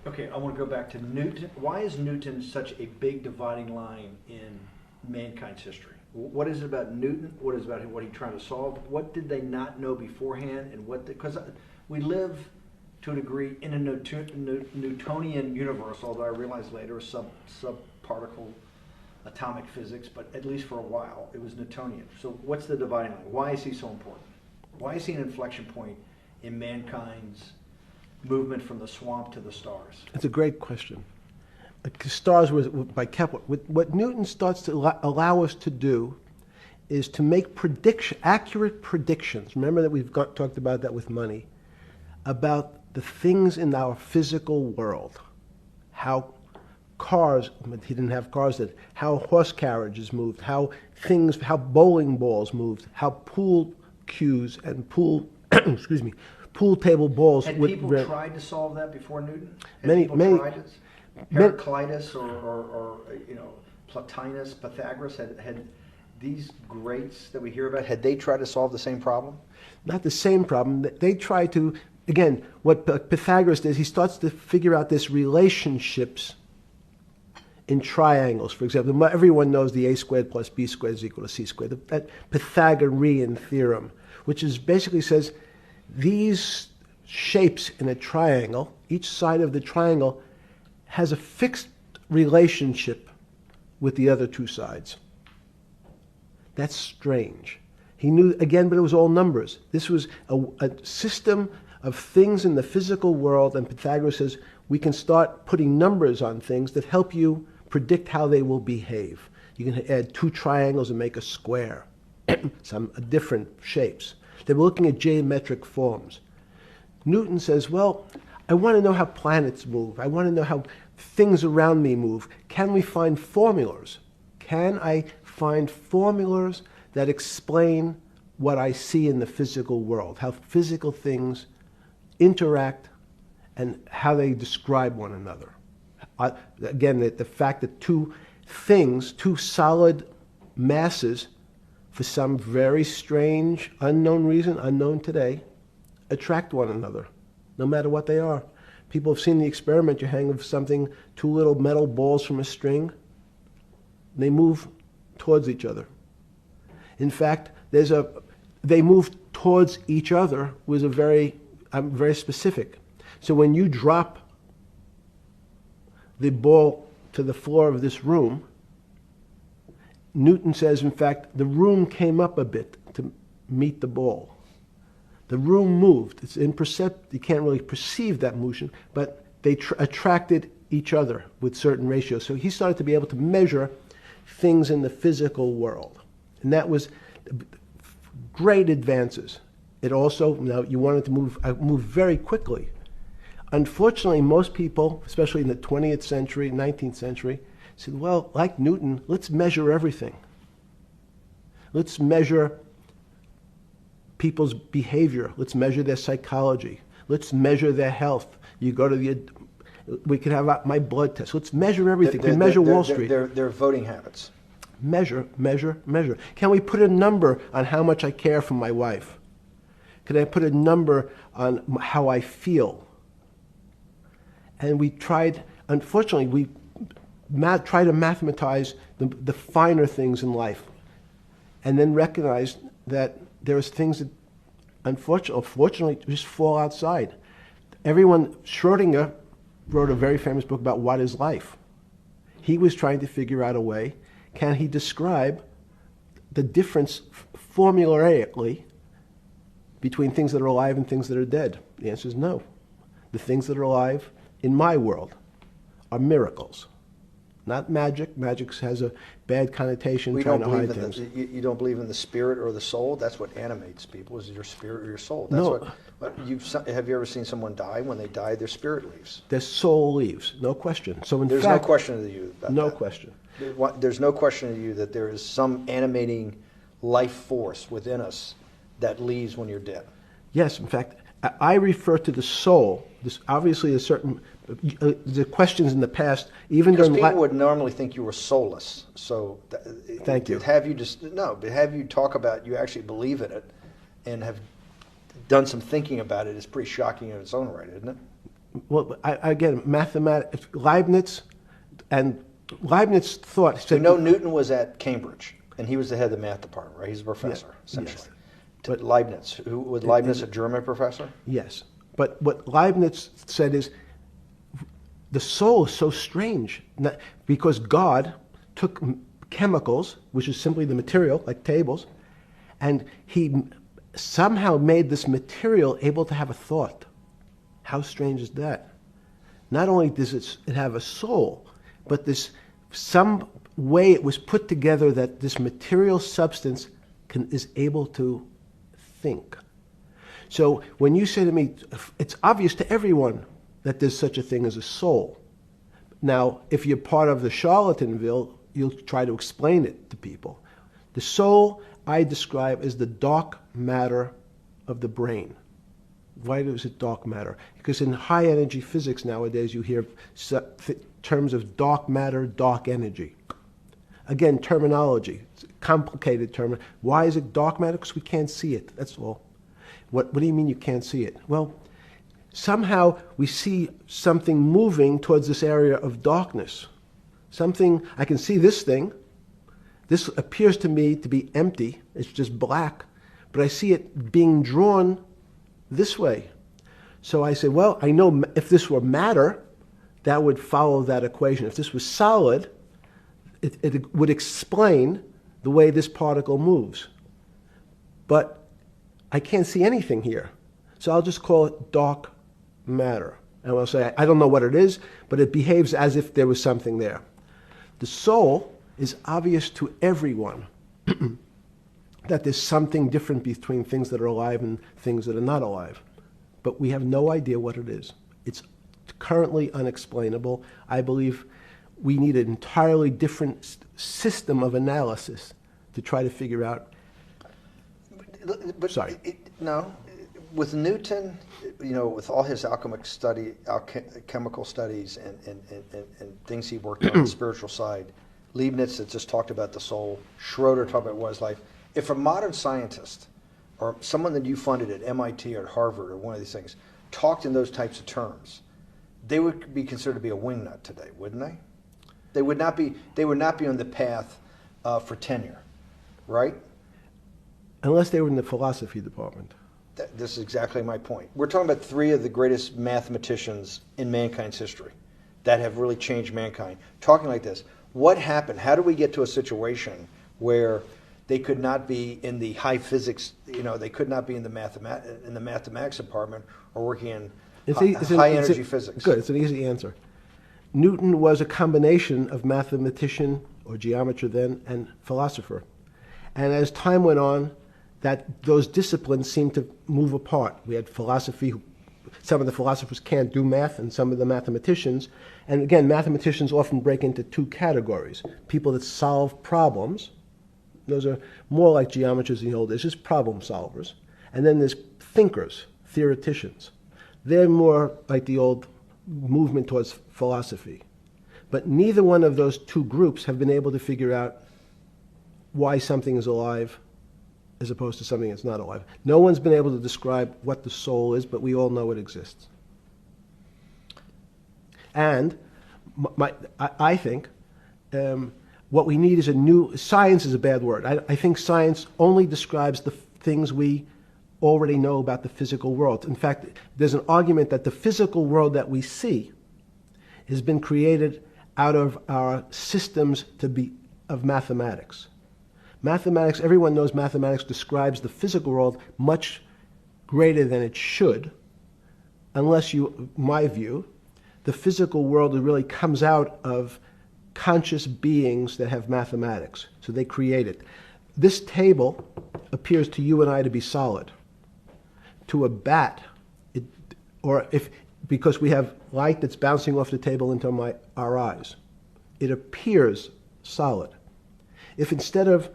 Okay, I want to go back to Newton. Why is Newton such a big dividing line in mankind's history? What is it about Newton? What is it about what he's trying to solve? What did they not know beforehand? And because we live to a degree in a Newtonian universe, although I realized later subparticle atomic physics, but at least for a while it was Newtonian. So what's the dividing line? Why is he so important? Why is he an inflection point in mankind's movement from the swamp to the stars? It's a great question. Stars was by Kepler. What Newton starts to allow us to do is to make accurate predictions. Remember that we've talked about that with money, about the things in our physical world, how cars, but he didn't have cars, how horse carriages moved, how bowling balls moved, how pool cues and pool table balls. Had people tried to solve that before Newton? Tried it? Heraclitus or Plotinus, Pythagoras, had these greats that we hear about, had they tried to solve the same problem? Not the same problem. They tried to again, what Pythagoras does, he starts to figure out this relationships in triangles. For example, everyone knows the a squared plus b squared is equal to c squared. That Pythagorean theorem, which is basically says these shapes in a triangle, each side of the triangle has a fixed relationship with the other two sides. That's strange. He knew, again, but it was all numbers. This was a system of things in the physical world, and Pythagoras says we can start putting numbers on things that help you predict how they will behave. You can add two triangles and make a square, some different shapes. They were looking at geometric forms. Newton says, well, I want to know how planets move. I want to know how things around me move. Can we find formulas? Can I find formulas that explain what I see in the physical world, how physical things interact and how they describe one another? Again, the fact that two things, two solid masses, for some very strange, unknown reason, unknown today, attract one another, no matter what they are. People have seen the experiment. You hang something, two little metal balls from a string, and they move towards each other. In fact, they move towards each other was very specific. So when you drop the ball to the floor of this room, Newton says, in fact, the room came up a bit to meet the ball. The room moved. It's imperceptible. You can't really perceive that motion, but they attracted each other with certain ratios. So he started to be able to measure things in the physical world. And that was great advances. It also, now you wanted to move very quickly. Unfortunately, most people, especially in the 20th century, 19th century, said, well, like Newton, let's measure everything. Let's measure people's behavior. Let's measure their psychology. Let's measure their health. You go to we could have my blood test. Let's measure everything. We measure Wall Street. Their voting habits. Measure, measure, measure. Can we put a number on how much I care for my wife? Can I put a number on how I feel? And we tried, unfortunately, we try to mathematize the finer things in life, and then recognize that there's things that unfortunately just fall outside. Schrodinger wrote a very famous book about what is life. He was trying to figure out a way, can he describe the difference formulaically between things that are alive and things that are dead? The answer is no. The things that are alive in my world are miracles, not magic. Magic has a bad connotation, trying to hide things. You don't believe in the spirit or the soul? That's what animates people, is your spirit or your soul. That's No. Have you ever seen someone die? When they die, their spirit leaves. Their soul leaves, no question. So There's no question to you about no that. question. There's no question to you that there is some animating life force within us that leaves when you're dead. Yes, in fact, I refer to the soul. This obviously a certain the questions in the past, even Because during people would normally think you were soulless. So Thank you. But have you talk about you actually believe in it and have done some thinking about it is pretty shocking in its own right, isn't it? Well, again, mathematics, Leibniz thought. So Newton was at Cambridge, and he was the head of the math department, right? He's a professor, Yes, essentially. yes. But Leibniz, was Leibniz a German professor? Yes, but what Leibniz said is the soul is so strange because God took chemicals, which is simply the material, like tables, and he somehow made this material able to have a thought. How strange is that? Not only does it have a soul, but some way it was put together that this material substance is able to think. So when you say to me, it's obvious to everyone that there's such a thing as a soul. Now, if you're part of the Charlatanville, you'll try to explain it to people. The soul I describe as the dark matter of the brain. Why is it dark matter? Because in high energy physics nowadays you hear terms of dark matter, dark energy. Again, terminology, it's a complicated term. Why is it dark matter? Because we can't see it, that's all. What do you mean you can't see it? Well, somehow we see something moving towards this area of darkness. Something, I can see this thing. This appears to me to be empty. It's just black. But I see it being drawn this way. So I say, well, I know if this were matter, that would follow that equation. If this was solid, it would explain the way this particle moves. But I can't see anything here. So I'll just call it dark matter. And I'll say, I don't know what it is, but it behaves as if there was something there. The soul is obvious to everyone that there's something different between things that are alive and things that are not alive. But we have no idea what it is. It's currently unexplainable. I believe we need an entirely different system of analysis to try to figure out. But Sorry. No, with Newton, with all his alchemical studies and things he worked on the spiritual side, Leibniz that just talked about the soul, Schroeder talked about what is life. If a modern scientist or someone that you funded at MIT or at Harvard or one of these things talked in those types of terms, they would be considered to be a wingnut today, wouldn't they? They would not be on the path for tenure, right? Unless they were in the philosophy department. This is exactly my point. We're talking about three of the greatest mathematicians in mankind's history that have really changed mankind. Talking like this, what happened? How do we get to a situation where they could not be in the high physics, they could not be in the mathematics department or working in high energy physics? Good, it's an easy answer. Newton was a combination of mathematician or geometer then and philosopher. And as time went on, those disciplines seemed to move apart. We had philosophy. Some of the philosophers can't do math, and some of the mathematicians. And again, mathematicians often break into two categories. People that solve problems. Those are more like geometers in the old days, just problem solvers. And then there's thinkers, theoreticians. They're more like the old movement towards philosophy. But neither one of those two groups have been able to figure out why something is alive as opposed to something that's not alive. No one's been able to describe what the soul is, but we all know it exists. And I think what we need is a new, science is a bad word. I think science only describes the things we already know about the physical world. In fact, there's an argument that the physical world that we see has been created out of our systems of mathematics. Mathematics, everyone knows mathematics describes the physical world much greater than it should, unless my view, the physical world really comes out of conscious beings that have mathematics. So they create it. This table appears to you and I to be solid. To a bat, because we have light that's bouncing off the table into our eyes, it appears solid. If instead of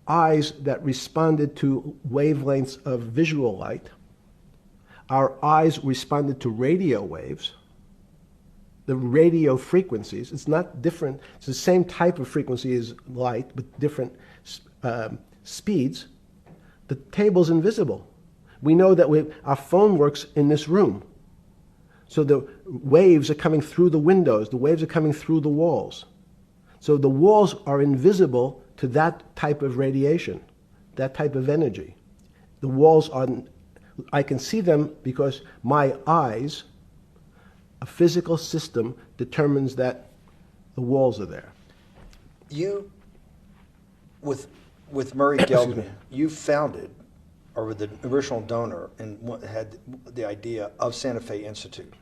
eyes that responded to wavelengths of visual light, our eyes responded to radio waves, the radio frequencies, it's not different, it's the same type of frequency as light, but different speeds, the table's invisible. We know that our phone works in this room. So the waves are coming through the windows, the waves are coming through the walls. So the walls are invisible to that type of radiation, that type of energy. The walls I can see them because my eyes, a physical system determines that the walls are there. You, with Murray Geldman, you founded, or were the original donor, and had the idea of Santa Fe Institute.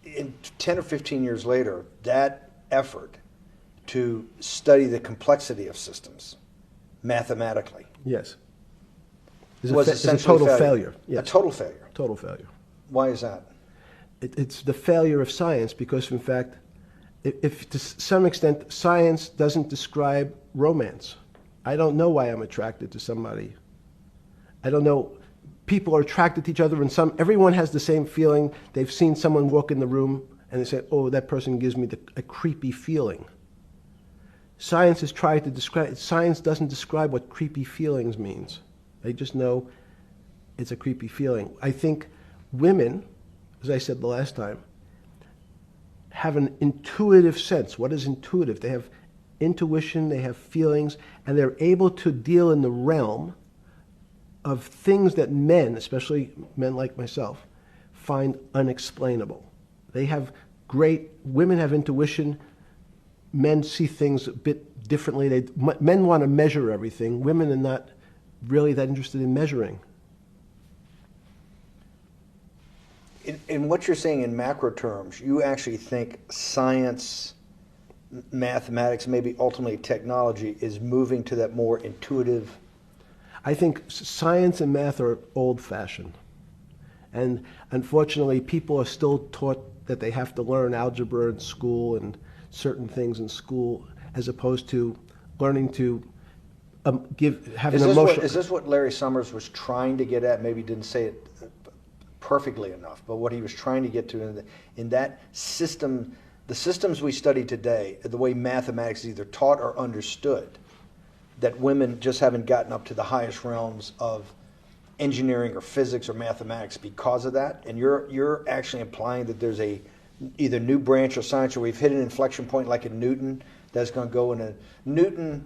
In 10 or 15 years later, that effort to study the complexity of systems mathematically. Yes. Was it's a total failure. Yes. A total failure. Total failure. Why is that? It's the failure of science because, in fact, if to some extent science doesn't describe romance. I don't know why I'm attracted to somebody. I don't know. People are attracted to each other, and everyone has the same feeling. They've seen someone walk in the room, and they say, "Oh, that person gives me a creepy feeling." Science has tried to describe. Science doesn't describe what creepy feelings means. They just know it's a creepy feeling. I think women as I said the last time, have an intuitive sense. What is intuitive? They have intuition, they have feelings, and they're able to deal in the realm of things that men, especially men like myself, find unexplainable. They have women have intuition, men see things a bit differently. Men want to measure everything. Women are not really that interested in measuring. In what you're saying in macro terms, you actually think science, mathematics, maybe ultimately technology is moving to that more intuitive? I think science and math are old-fashioned. And unfortunately, people are still taught that they have to learn algebra in school and certain things in school, as opposed to learning to have an emotional... Is this what Larry Summers was trying to get at? Maybe he didn't say it perfectly enough, but what he was trying to get to in that system, the systems we study today, the way mathematics is either taught or understood, that women just haven't gotten up to the highest realms of engineering or physics or mathematics because of that. And you're actually implying that there's a either new branch of science, or we've hit an inflection point like in Newton that's going to go in a... Newton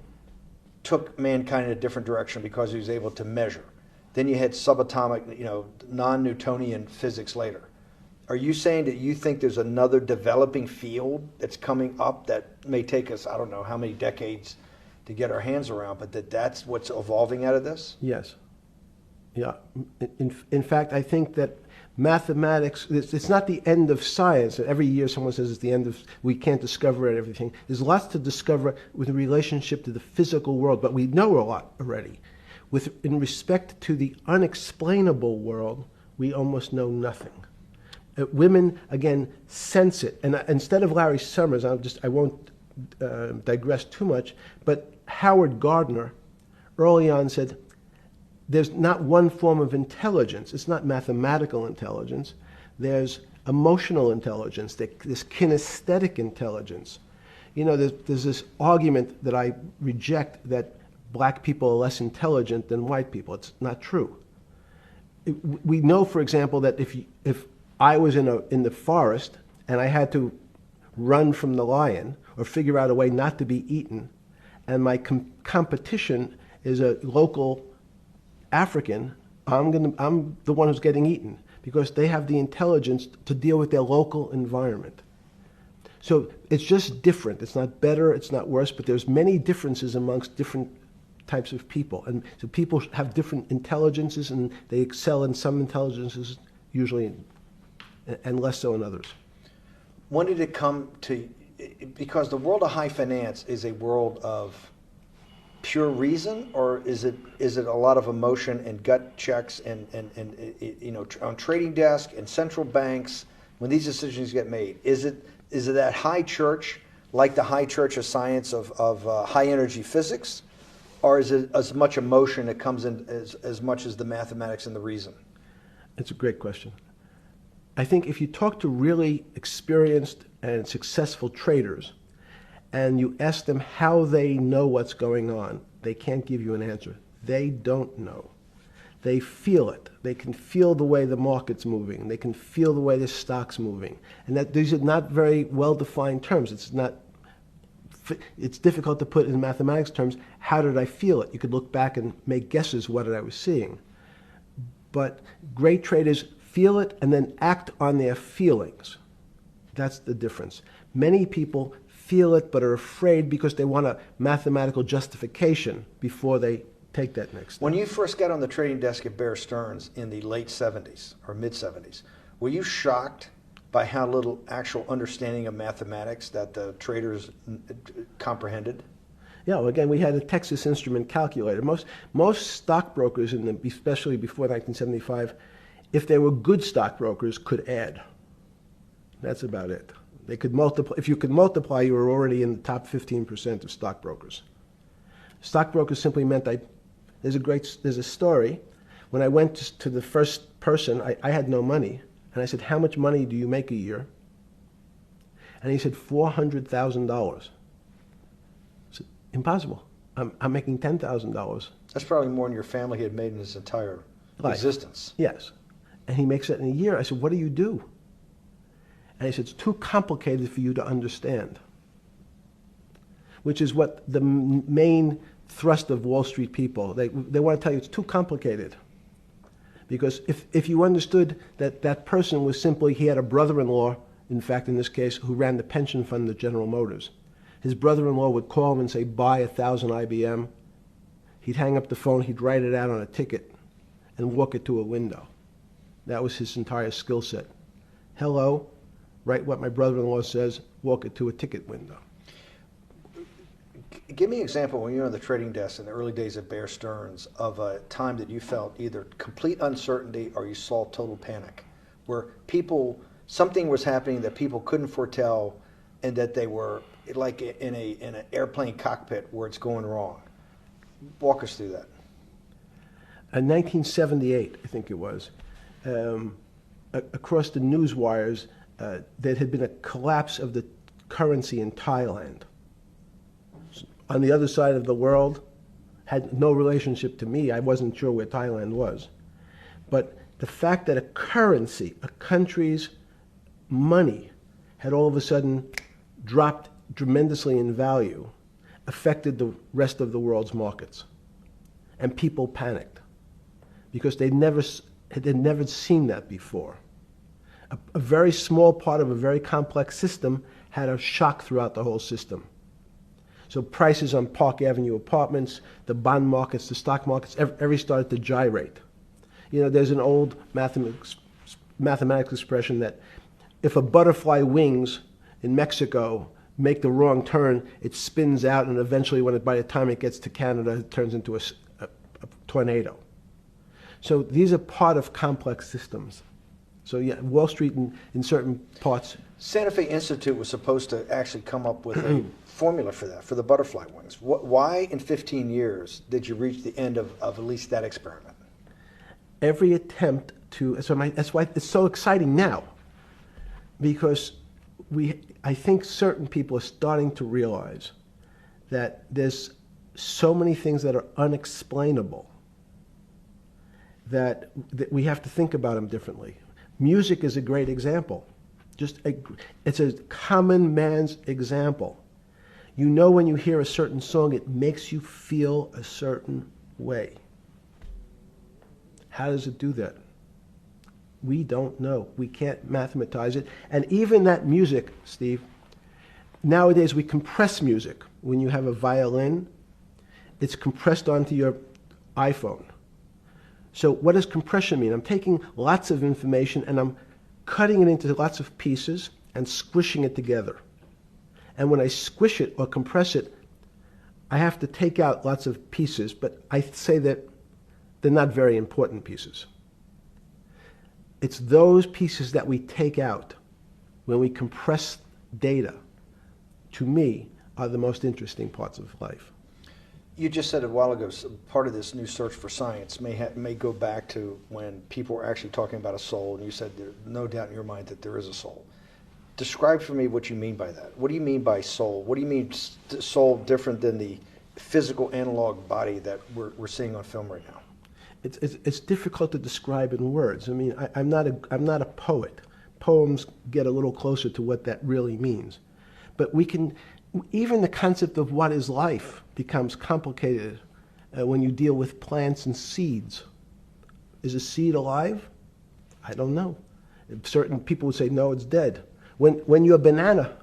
took mankind in a different direction because he was able to measure. Then you had subatomic, non-Newtonian physics later. Are you saying that you think there's another developing field that's coming up that may take us, I don't know how many decades to get our hands around, but that's what's evolving out of this? Yes. Yeah. In fact, I think that mathematics, it's not the end of science. Every year someone says it's the end of, we can't discover everything. There's lots to discover with relationship to the physical world, but we know a lot already. In respect to the unexplainable world, we almost know nothing. Women, again, sense it. And instead of Larry Summers, I won't digress too much, but Howard Gardner early on said, there's not one form of intelligence. It's not mathematical intelligence. There's emotional intelligence. There's kinesthetic intelligence. There's this argument that I reject that black people are less intelligent than white people. It's not true. We know, for example, that if I was in the forest and I had to run from the lion or figure out a way not to be eaten, and my competition is a local African, I'm the one who's getting eaten because they have the intelligence to deal with their local environment. So it's just different. It's not better, it's not worse, but there's many differences amongst different types of people. And so people have different intelligences, and they excel in some intelligences usually, and less so in others. When did it come to, because the world of high finance is a world of pure reason, or is it a lot of emotion and gut checks and on trading desk and central banks when these decisions get made? Is it that high church, like the high church of science of high energy physics, or is it as much emotion that comes in as much as the mathematics and the reason? It's a great question. I think if you talk to really experienced and successful traders and you ask them how they know what's going on, they can't give you an answer. They don't know. They feel it. They can feel the way the market's moving. They can feel the way the stock's moving. And that these are not very well-defined terms. It's difficult to put in mathematics terms, how did I feel it? You could look back and make guesses what I was seeing. But great traders feel it and then act on their feelings. That's the difference. Many people feel it but are afraid because they want a mathematical justification before they take that next step. When you first got on the trading desk at Bear Stearns in the late 70s or mid 70s, were you shocked by how little actual understanding of mathematics that the traders comprehended? Yeah, well, again, we had a Texas Instrument calculator. Most stockbrokers, especially before 1975, if they were good stockbrokers, could add. That's about it. They could multiply. If you could multiply, you were already in the top 15% of stockbrokers. Stockbrokers simply meant there's a story. When I went to the first person, I had no money. And I said, how much money do you make a year? And he said, $400,000. I said, impossible. I'm making $10,000. That's probably more than your family had made in its entire Life. existence. Yes. And he makes it in a year. I said, what do you do? And he said, it's too complicated for you to understand, which is what the main thrust of Wall Street people, they want to tell you it's too complicated. Because if you understood that that person was simply, he had a brother-in-law, in fact, in this case, who ran the pension fund at General Motors. His brother-in-law would call him and say, buy 1,000 IBM. He'd hang up the phone, he'd write it out on a ticket and walk it to a window. That was his entire skill set. Hello, write what my brother-in-law says, walk it to a ticket window. Give me an example when you were on the trading desk in the early days of Bear Stearns of a time that you felt either complete uncertainty or you saw total panic, where people, something was happening that people couldn't foretell and that they were like in an airplane cockpit where it's going wrong. Walk us through that. In 1978, I think it was, across the news wires, there had been a collapse of the currency in Thailand. On the other side of the world, had no relationship to me. I wasn't sure where Thailand was. But the fact that a currency, a country's money, had all of a sudden dropped tremendously in value, affected the rest of the world's markets. And people panicked because they'd never seen that before. A very small part of a very complex system had a shock throughout the whole system. So prices on Park Avenue apartments, the bond markets, the stock markets, every started to gyrate. You know, there's an old mathematics expression that if a butterfly wings in Mexico make the wrong turn, it spins out, and eventually, by the time it gets to Canada, it turns into a tornado. So these are part of complex systems. So yeah, Wall Street in certain parts. Santa Fe Institute was supposed to actually come up with a formula for that, for the butterfly wings. Why in 15 years did you reach the end of at least that experiment? Every attempt to, that's why it's so exciting now, because I think certain people are starting to realize that there's so many things that are unexplainable that we have to think about them differently. Music is a great example. It's a common man's example. You know, when you hear a certain song, it makes you feel a certain way. How does it do that? We don't know. We can't mathematize it. And even that music, Steve, nowadays we compress music. When you have a violin, it's compressed onto your iPhone. So what does compression mean? I'm taking lots of information and I'm cutting it into lots of pieces and squishing it together. And when I squish it or compress it, I have to take out lots of pieces, but I say that they're not very important pieces. It's those pieces that we take out when we compress data, to me, are the most interesting parts of life. You just said a while ago, part of this new search for science may go back to when people were actually talking about a soul, and you said there's no doubt in your mind that there is a soul. Describe for me what you mean by that. What do you mean by soul? What do you mean soul different than the physical analog body that we're seeing on film right now? It's difficult to describe in words. I mean, I'm not a poet. Poems get a little closer to what that really means. But even the concept of what is life becomes complicated when you deal with plants and seeds. Is a seed alive? I don't know. Certain people would say, no, it's dead. When you're a banana,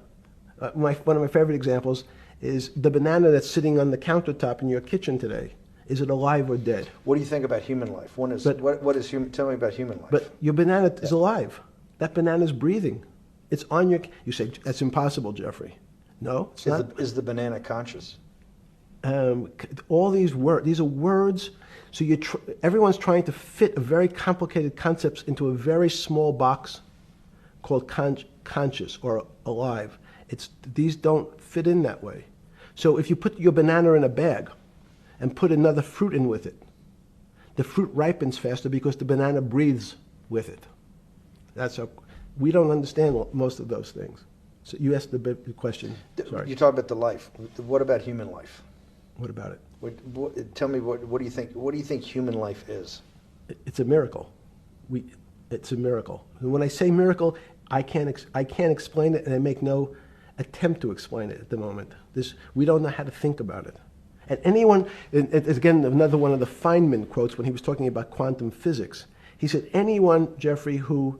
one of my favorite examples is the banana that's sitting on the countertop in your kitchen today. Is it alive or dead? What do you think about human life? Tell me about human life. But your banana is alive. That banana is breathing. It's on your... You say, that's impossible, Jeffrey. No, it's not. Is the banana conscious? All these are words. So everyone's trying to fit a very complicated concepts into a very small box called conscious or alive. These don't fit in that way. So if you put your banana in a bag and put another fruit in with it, the fruit ripens faster because the banana breathes with it. We don't understand most of those things. So you asked the big question. Sorry. You talk about the life. What about human life? What about it? Tell me what do you think? What do you think human life is? It's a miracle. It's a miracle. And when I say miracle, I can't explain it, and I make no attempt to explain it at the moment. We don't know how to think about it. And anyone, and again, another one of the Feynman quotes when he was talking about quantum physics. He said, anyone, Jeffrey, who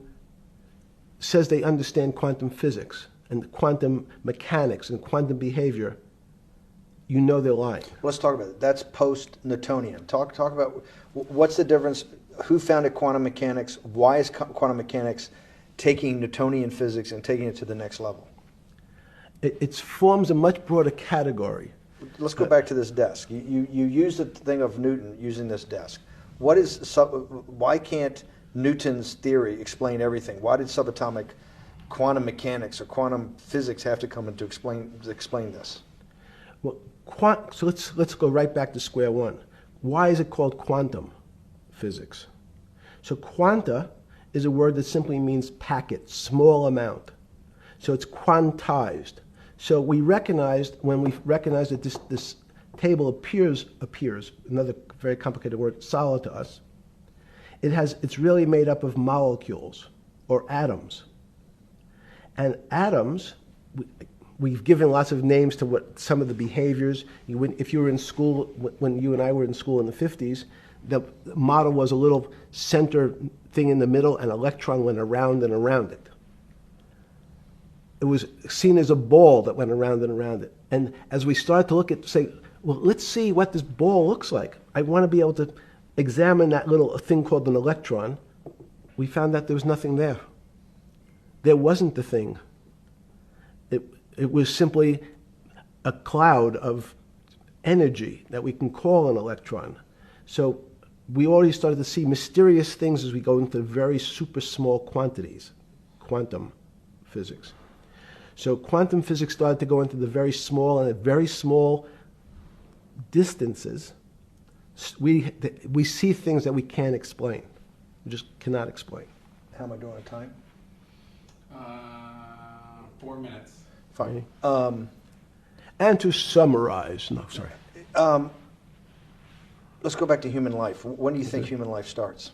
says they understand quantum physics and quantum mechanics and quantum behavior, you know they're lying. Let's talk about it. That's post-Newtonian. Talk about what's the difference, who founded quantum mechanics, why is quantum mechanics taking Newtonian physics and taking it to the next level? It forms a much broader category. Let's go back to this desk. You use the thing of Newton using this desk. Why can't Newton's theory explain everything? Why did subatomic quantum mechanics or quantum physics have to come in to explain this? Well, so let's go right back to square one. Why is it called quantum physics? So quanta is a word that simply means packet, small amount. So it's quantized. So we recognized, when we recognized that this table appears, another very complicated word, solid to us, it's really made up of molecules or atoms. And atoms, we've given lots of names to what some of the behaviors. If you were in school, when you and I were in school in the 50s, the model was a little center thing in the middle, and an electron went around and around it. It was seen as a ball that went around and around it. And as we started to look at, say, well, let's see what this ball looks like. I want to be able to examine that little thing called an electron. We found that there was nothing there. There wasn't the thing. It was simply a cloud of energy that we can call an electron. So we already started to see mysterious things as we go into very super small quantities, quantum physics. So quantum physics started to go into the very small, and at very small distances, we see things that we can't explain. We just cannot explain. How am I doing on time? 4 minutes. Fine. And to summarize, no, sorry. Let's go back to human life. When do you think human life starts?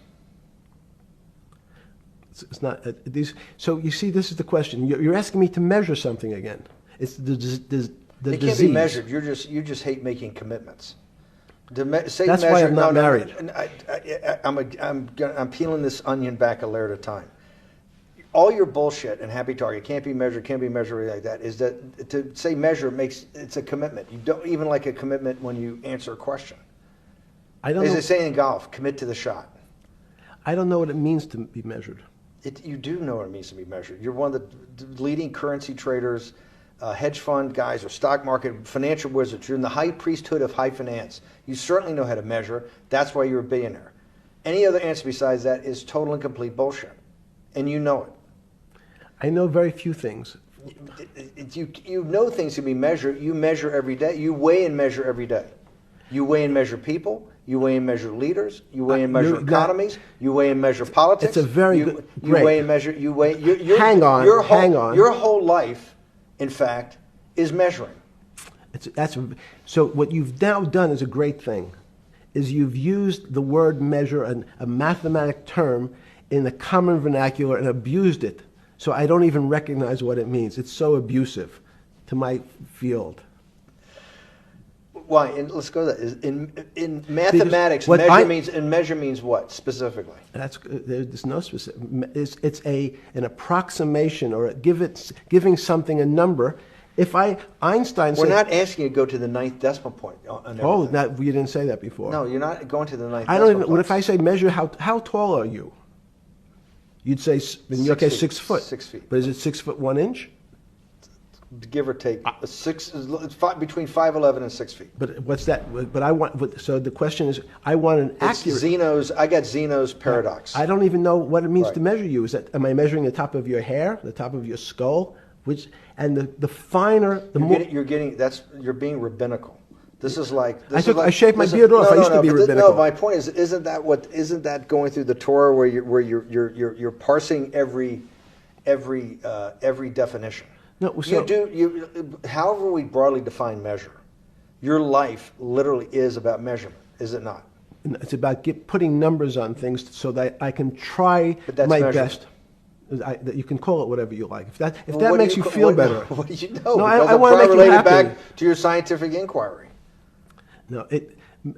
It's not these. So you see, this is the question. You're asking me to measure something again. It's the disease. It can't be measured. You just hate making commitments. That's why I'm not married. I'm peeling this onion back a layer at a time. All your bullshit and happy target can't be measured like that. Is that to say measure it's a commitment. You don't even like a commitment when you answer a question. I don't. As know. they say in golf, commit to the shot. I don't know what it means to be measured. You do know what it means to be measured. You're one of the leading currency traders, hedge fund guys, or stock market financial wizards. You're in the high priesthood of high finance. You certainly know how to measure. That's why you're a billionaire. Any other answer besides that is total and complete bullshit, and you know it. I know very few things. You know things can be measured. You measure every day. You weigh and measure every day. You weigh and measure people. You weigh and measure leaders. You weigh and measure economies. You weigh and measure politics. It's a very good. You weigh and measure. You weigh. Hang on. Your whole life, in fact, is measuring. So what you've now done is a great thing, is you've used the word measure, a mathematic term, in the common vernacular and abused it. So I don't even recognize what it means. It's so abusive to my field. Why? And let's go to that. In mathematics, measure means what specifically? There's no specific. It's an approximation, or giving something a number. Einstein said, we're not asking you to go to the ninth decimal point. You didn't say that before. No, you're not going to the ninth. I don't even. What if I say measure how tall are you? You'd say in your case 6 foot. 6 feet. But is it 6 foot 1 inch? Give or take, between 5'11" and 6 feet. But what's that? But I want. So the question is, I want an accurate. I got Zeno's paradox. I don't even know what it means to measure you. Am I measuring the top of your hair, the top of your skull, and the finer, the more you're being rabbinical. This is like I shaved my beard off. I used to be rabbinical. No, my point is, isn't that going through the Torah where you're parsing every definition? No, so, however we broadly define measure, your life literally is about measurement, is it not? It's about putting numbers on things so that I can try my best. That you can call it whatever you like. If that Well, that what do makes you ca- feel what- better. What do you know? No, Because I I'm wanna trying to make you relate it happy. back to your scientific inquiry. No,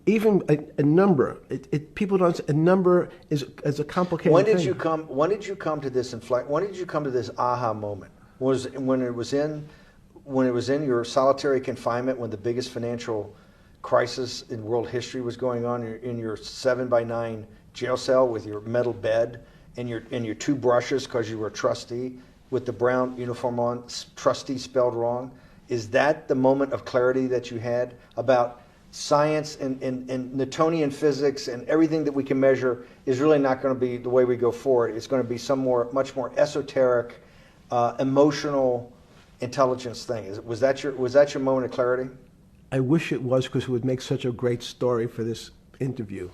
even a number. People don't. A number is a complicated When did thing. you come? When did you come to this When did you come to this aha moment? Was when it was in your solitary confinement, when the biggest financial crisis in world history was going on, in your 7x9 jail cell with your metal bed and your two brushes because you were a trustee with the brown uniform on, trustee spelled wrong. Is that the moment of clarity that you had about science and Newtonian physics and everything that we can measure is really not going to be the way we go forward? It's going to be much more esoteric, emotional intelligence thing. Was that your moment of clarity? I wish it was, because it would make such a great story for this interview,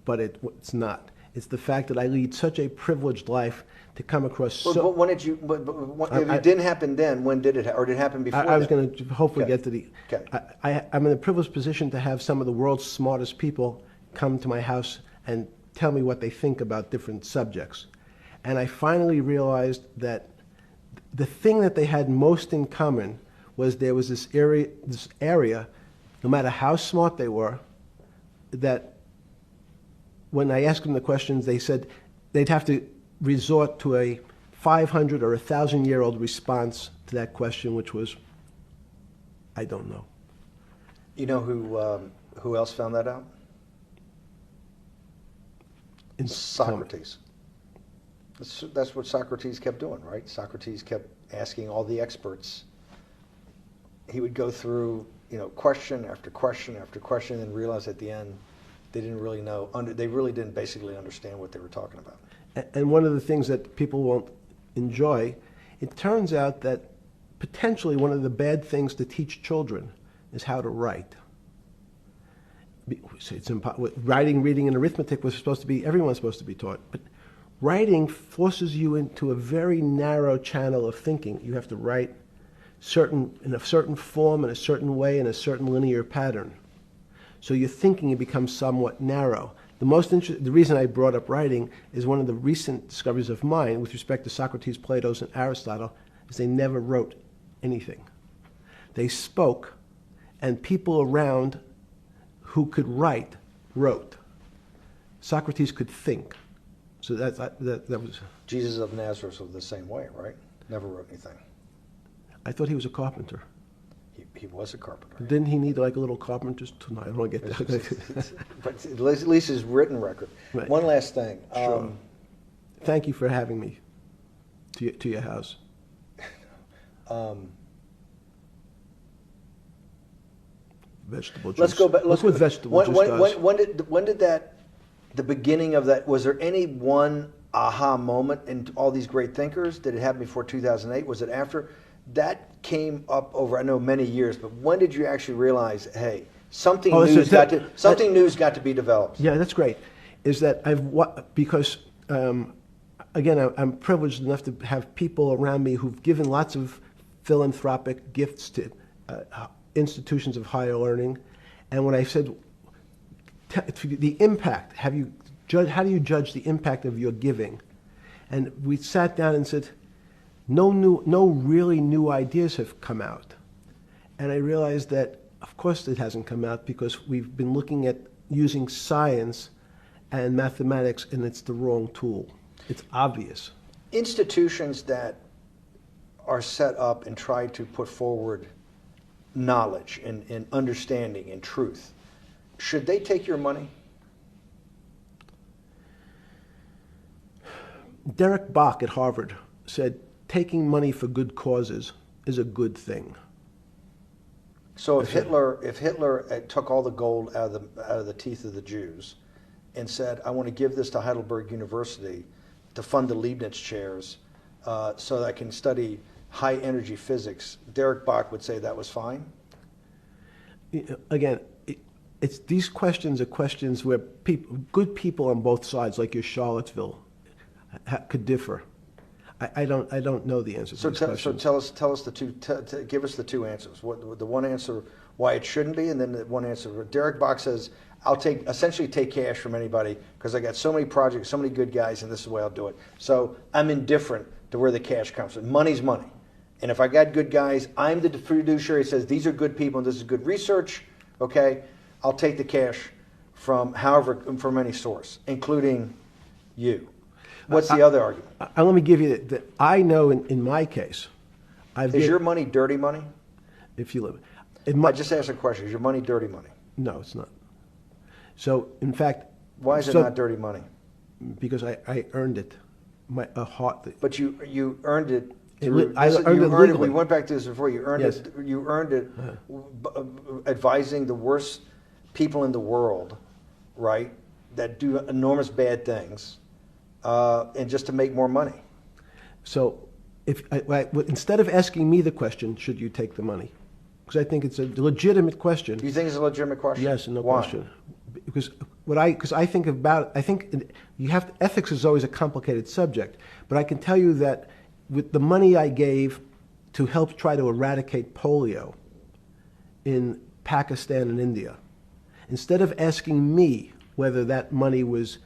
but it's not. It's the fact that I lead such a privileged life to come across. But when did you? If it didn't happen then, when did it? Or did it happen before? I was then? going to hopefully Okay. get to the. Okay. I'm in a privileged position to have some of the world's smartest people come to my house and tell me what they think about different subjects, and I finally realized that the thing that they had most in common was there was this area, no matter how smart they were, that when I asked them the questions, they said they'd have to resort to a 500 or 1,000-year-old response to that question, which was, I don't know. You know who else found that out? Socrates. That's what Socrates kept doing, right? Socrates kept asking all the experts. He would go through, question after question after question, and realize at the end they didn't really know. They really didn't basically understand what they were talking about. And one of the things that people won't enjoy, it turns out that potentially one of the bad things to teach children is how to write. Writing, reading, and arithmetic was supposed to be, everyone's supposed to be taught. But writing forces you into a very narrow channel of thinking. You have to write in a certain form, in a certain way, in a certain linear pattern. So your thinking becomes somewhat narrow. The reason I brought up writing is one of the recent discoveries of mine with respect to Socrates, Plato, and Aristotle is they never wrote anything. They spoke, and people around who could write wrote. Socrates could think. So that was. Jesus of Nazareth was the same way, right? Never wrote anything. I thought he was a carpenter. He was a carpenter. Didn't he need like a little carpenter's tonight? I don't get that. But at least his written record. Right. One last thing. Sure. Thank you for having me to your house. Vegetable juice. Let's go back. Look what vegetable juice does. When did that? The beginning of that. Was there any one aha moment in all these great thinkers? Did it happen before 2008? Was it after? That came up over, I know, many years. But when did you actually realize, hey, something new's got to be developed? Yeah, that's great. Is that because again, I'm privileged enough to have people around me who've given lots of philanthropic gifts to institutions of higher learning, and when I said the impact, how do you judge the impact of your giving? And we sat down and said, no really new ideas have come out. And I realized that, of course, it hasn't come out because we've been looking at using science and mathematics, and it's the wrong tool. It's obvious. Institutions that are set up and try to put forward knowledge and understanding and truth, should they take your money? Derek Bach at Harvard said, taking money for good causes is a good thing. So if Hitler took all the gold out of the teeth of the Jews and said, I want to give this to Heidelberg University to fund the Leibniz chairs so that I can study high energy physics, Derek Bach would say that was fine? Again, these questions are questions where good people on both sides, like your Charlottesville, could differ. I don't know the answer to these questions. So tell us the two. Give us the two answers. The one answer why it shouldn't be, and then the one answer. Derek Bach says, I'll essentially take cash from anybody because I got so many projects, so many good guys, and this is the way I'll do it. So I'm indifferent to where the cash comes from. Money's money. And if I got good guys, I'm the fiduciary that says these are good people and this is good research, okay? I'll take the cash from any source, including you. What's the other argument? Let me give you that. I know in my case, Is your money dirty money? If you live, I just asked a question. Is your money dirty money? No, it's not. So, in fact, why is it not dirty money? Because I earned it, But you earned it. I earned it legally. We went back to this before. You earned it. You earned it, advising the worst people in the world, right? That do enormous bad things, and just to make more money. So, instead of asking me the question, should you take the money? Because I think it's a legitimate question. Do you think it's a legitimate question? Yes, no Why? question. Because I think about, ethics is always a complicated subject, but I can tell you that with the money I gave to help try to eradicate polio in Pakistan and India, instead of asking me whether that money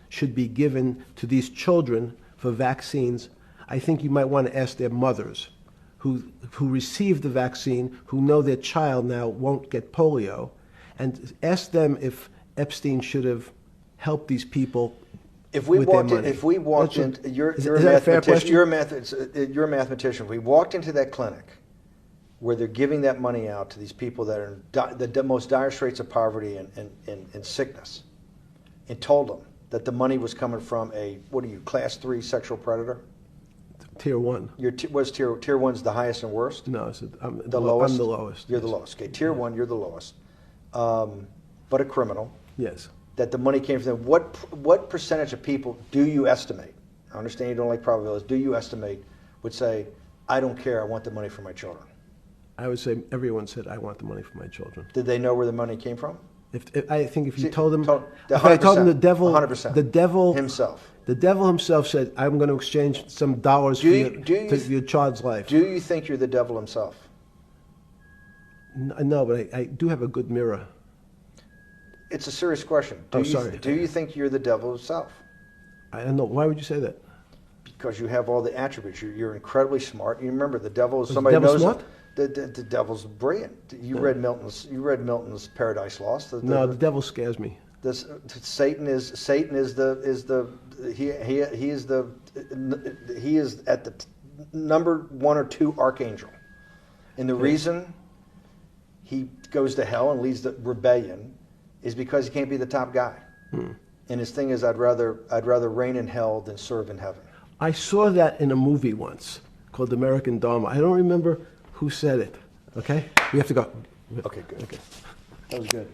should be given to these children for vaccines, I think you might want to ask their mothers who received the vaccine, who know their child now won't get polio, and ask them if Epstein should have helped these people with their money. If we walked in, you're a mathematician. If we walked into that clinic where they're giving that money out to these people that are in the most dire straits of poverty and sickness, and told them that the money was coming from class 3 sexual predator? Tier 1. What's tier 1's the highest and worst? No, I'm the lowest. I'm the lowest. You're the lowest. Okay, tier 1, you're the lowest. But a criminal. Yes. That the money came from them. What percentage of people do you estimate? I understand you don't like probabilities. Do you estimate would say, I don't care, I want the money for my children? I would say everyone said, I want the money for my children. Did they know where the money came from? I think if you told them, if I told them the devil, 100%. The devil himself said, I'm going to exchange some dollars for your child's life. Do you think you're the devil himself? No, but I do have a good mirror. It's a serious question. Sorry. Do you think you're the devil himself? I don't know. Why would you say that? Because you have all the attributes. You're incredibly smart. You remember the devil is Was somebody the devil knows smart? The devil's brilliant. You read Milton's Paradise Lost. No, the devil scares me. Satan is at the number 1 or 2 archangel, and the reason he goes to hell and leads the rebellion is because he can't be the top guy. And his thing is, I'd rather reign in hell than serve in heaven. I saw that in a movie once called American Dharma. I don't remember who said it. Okay, we have to go. Okay, good. Okay, that was good.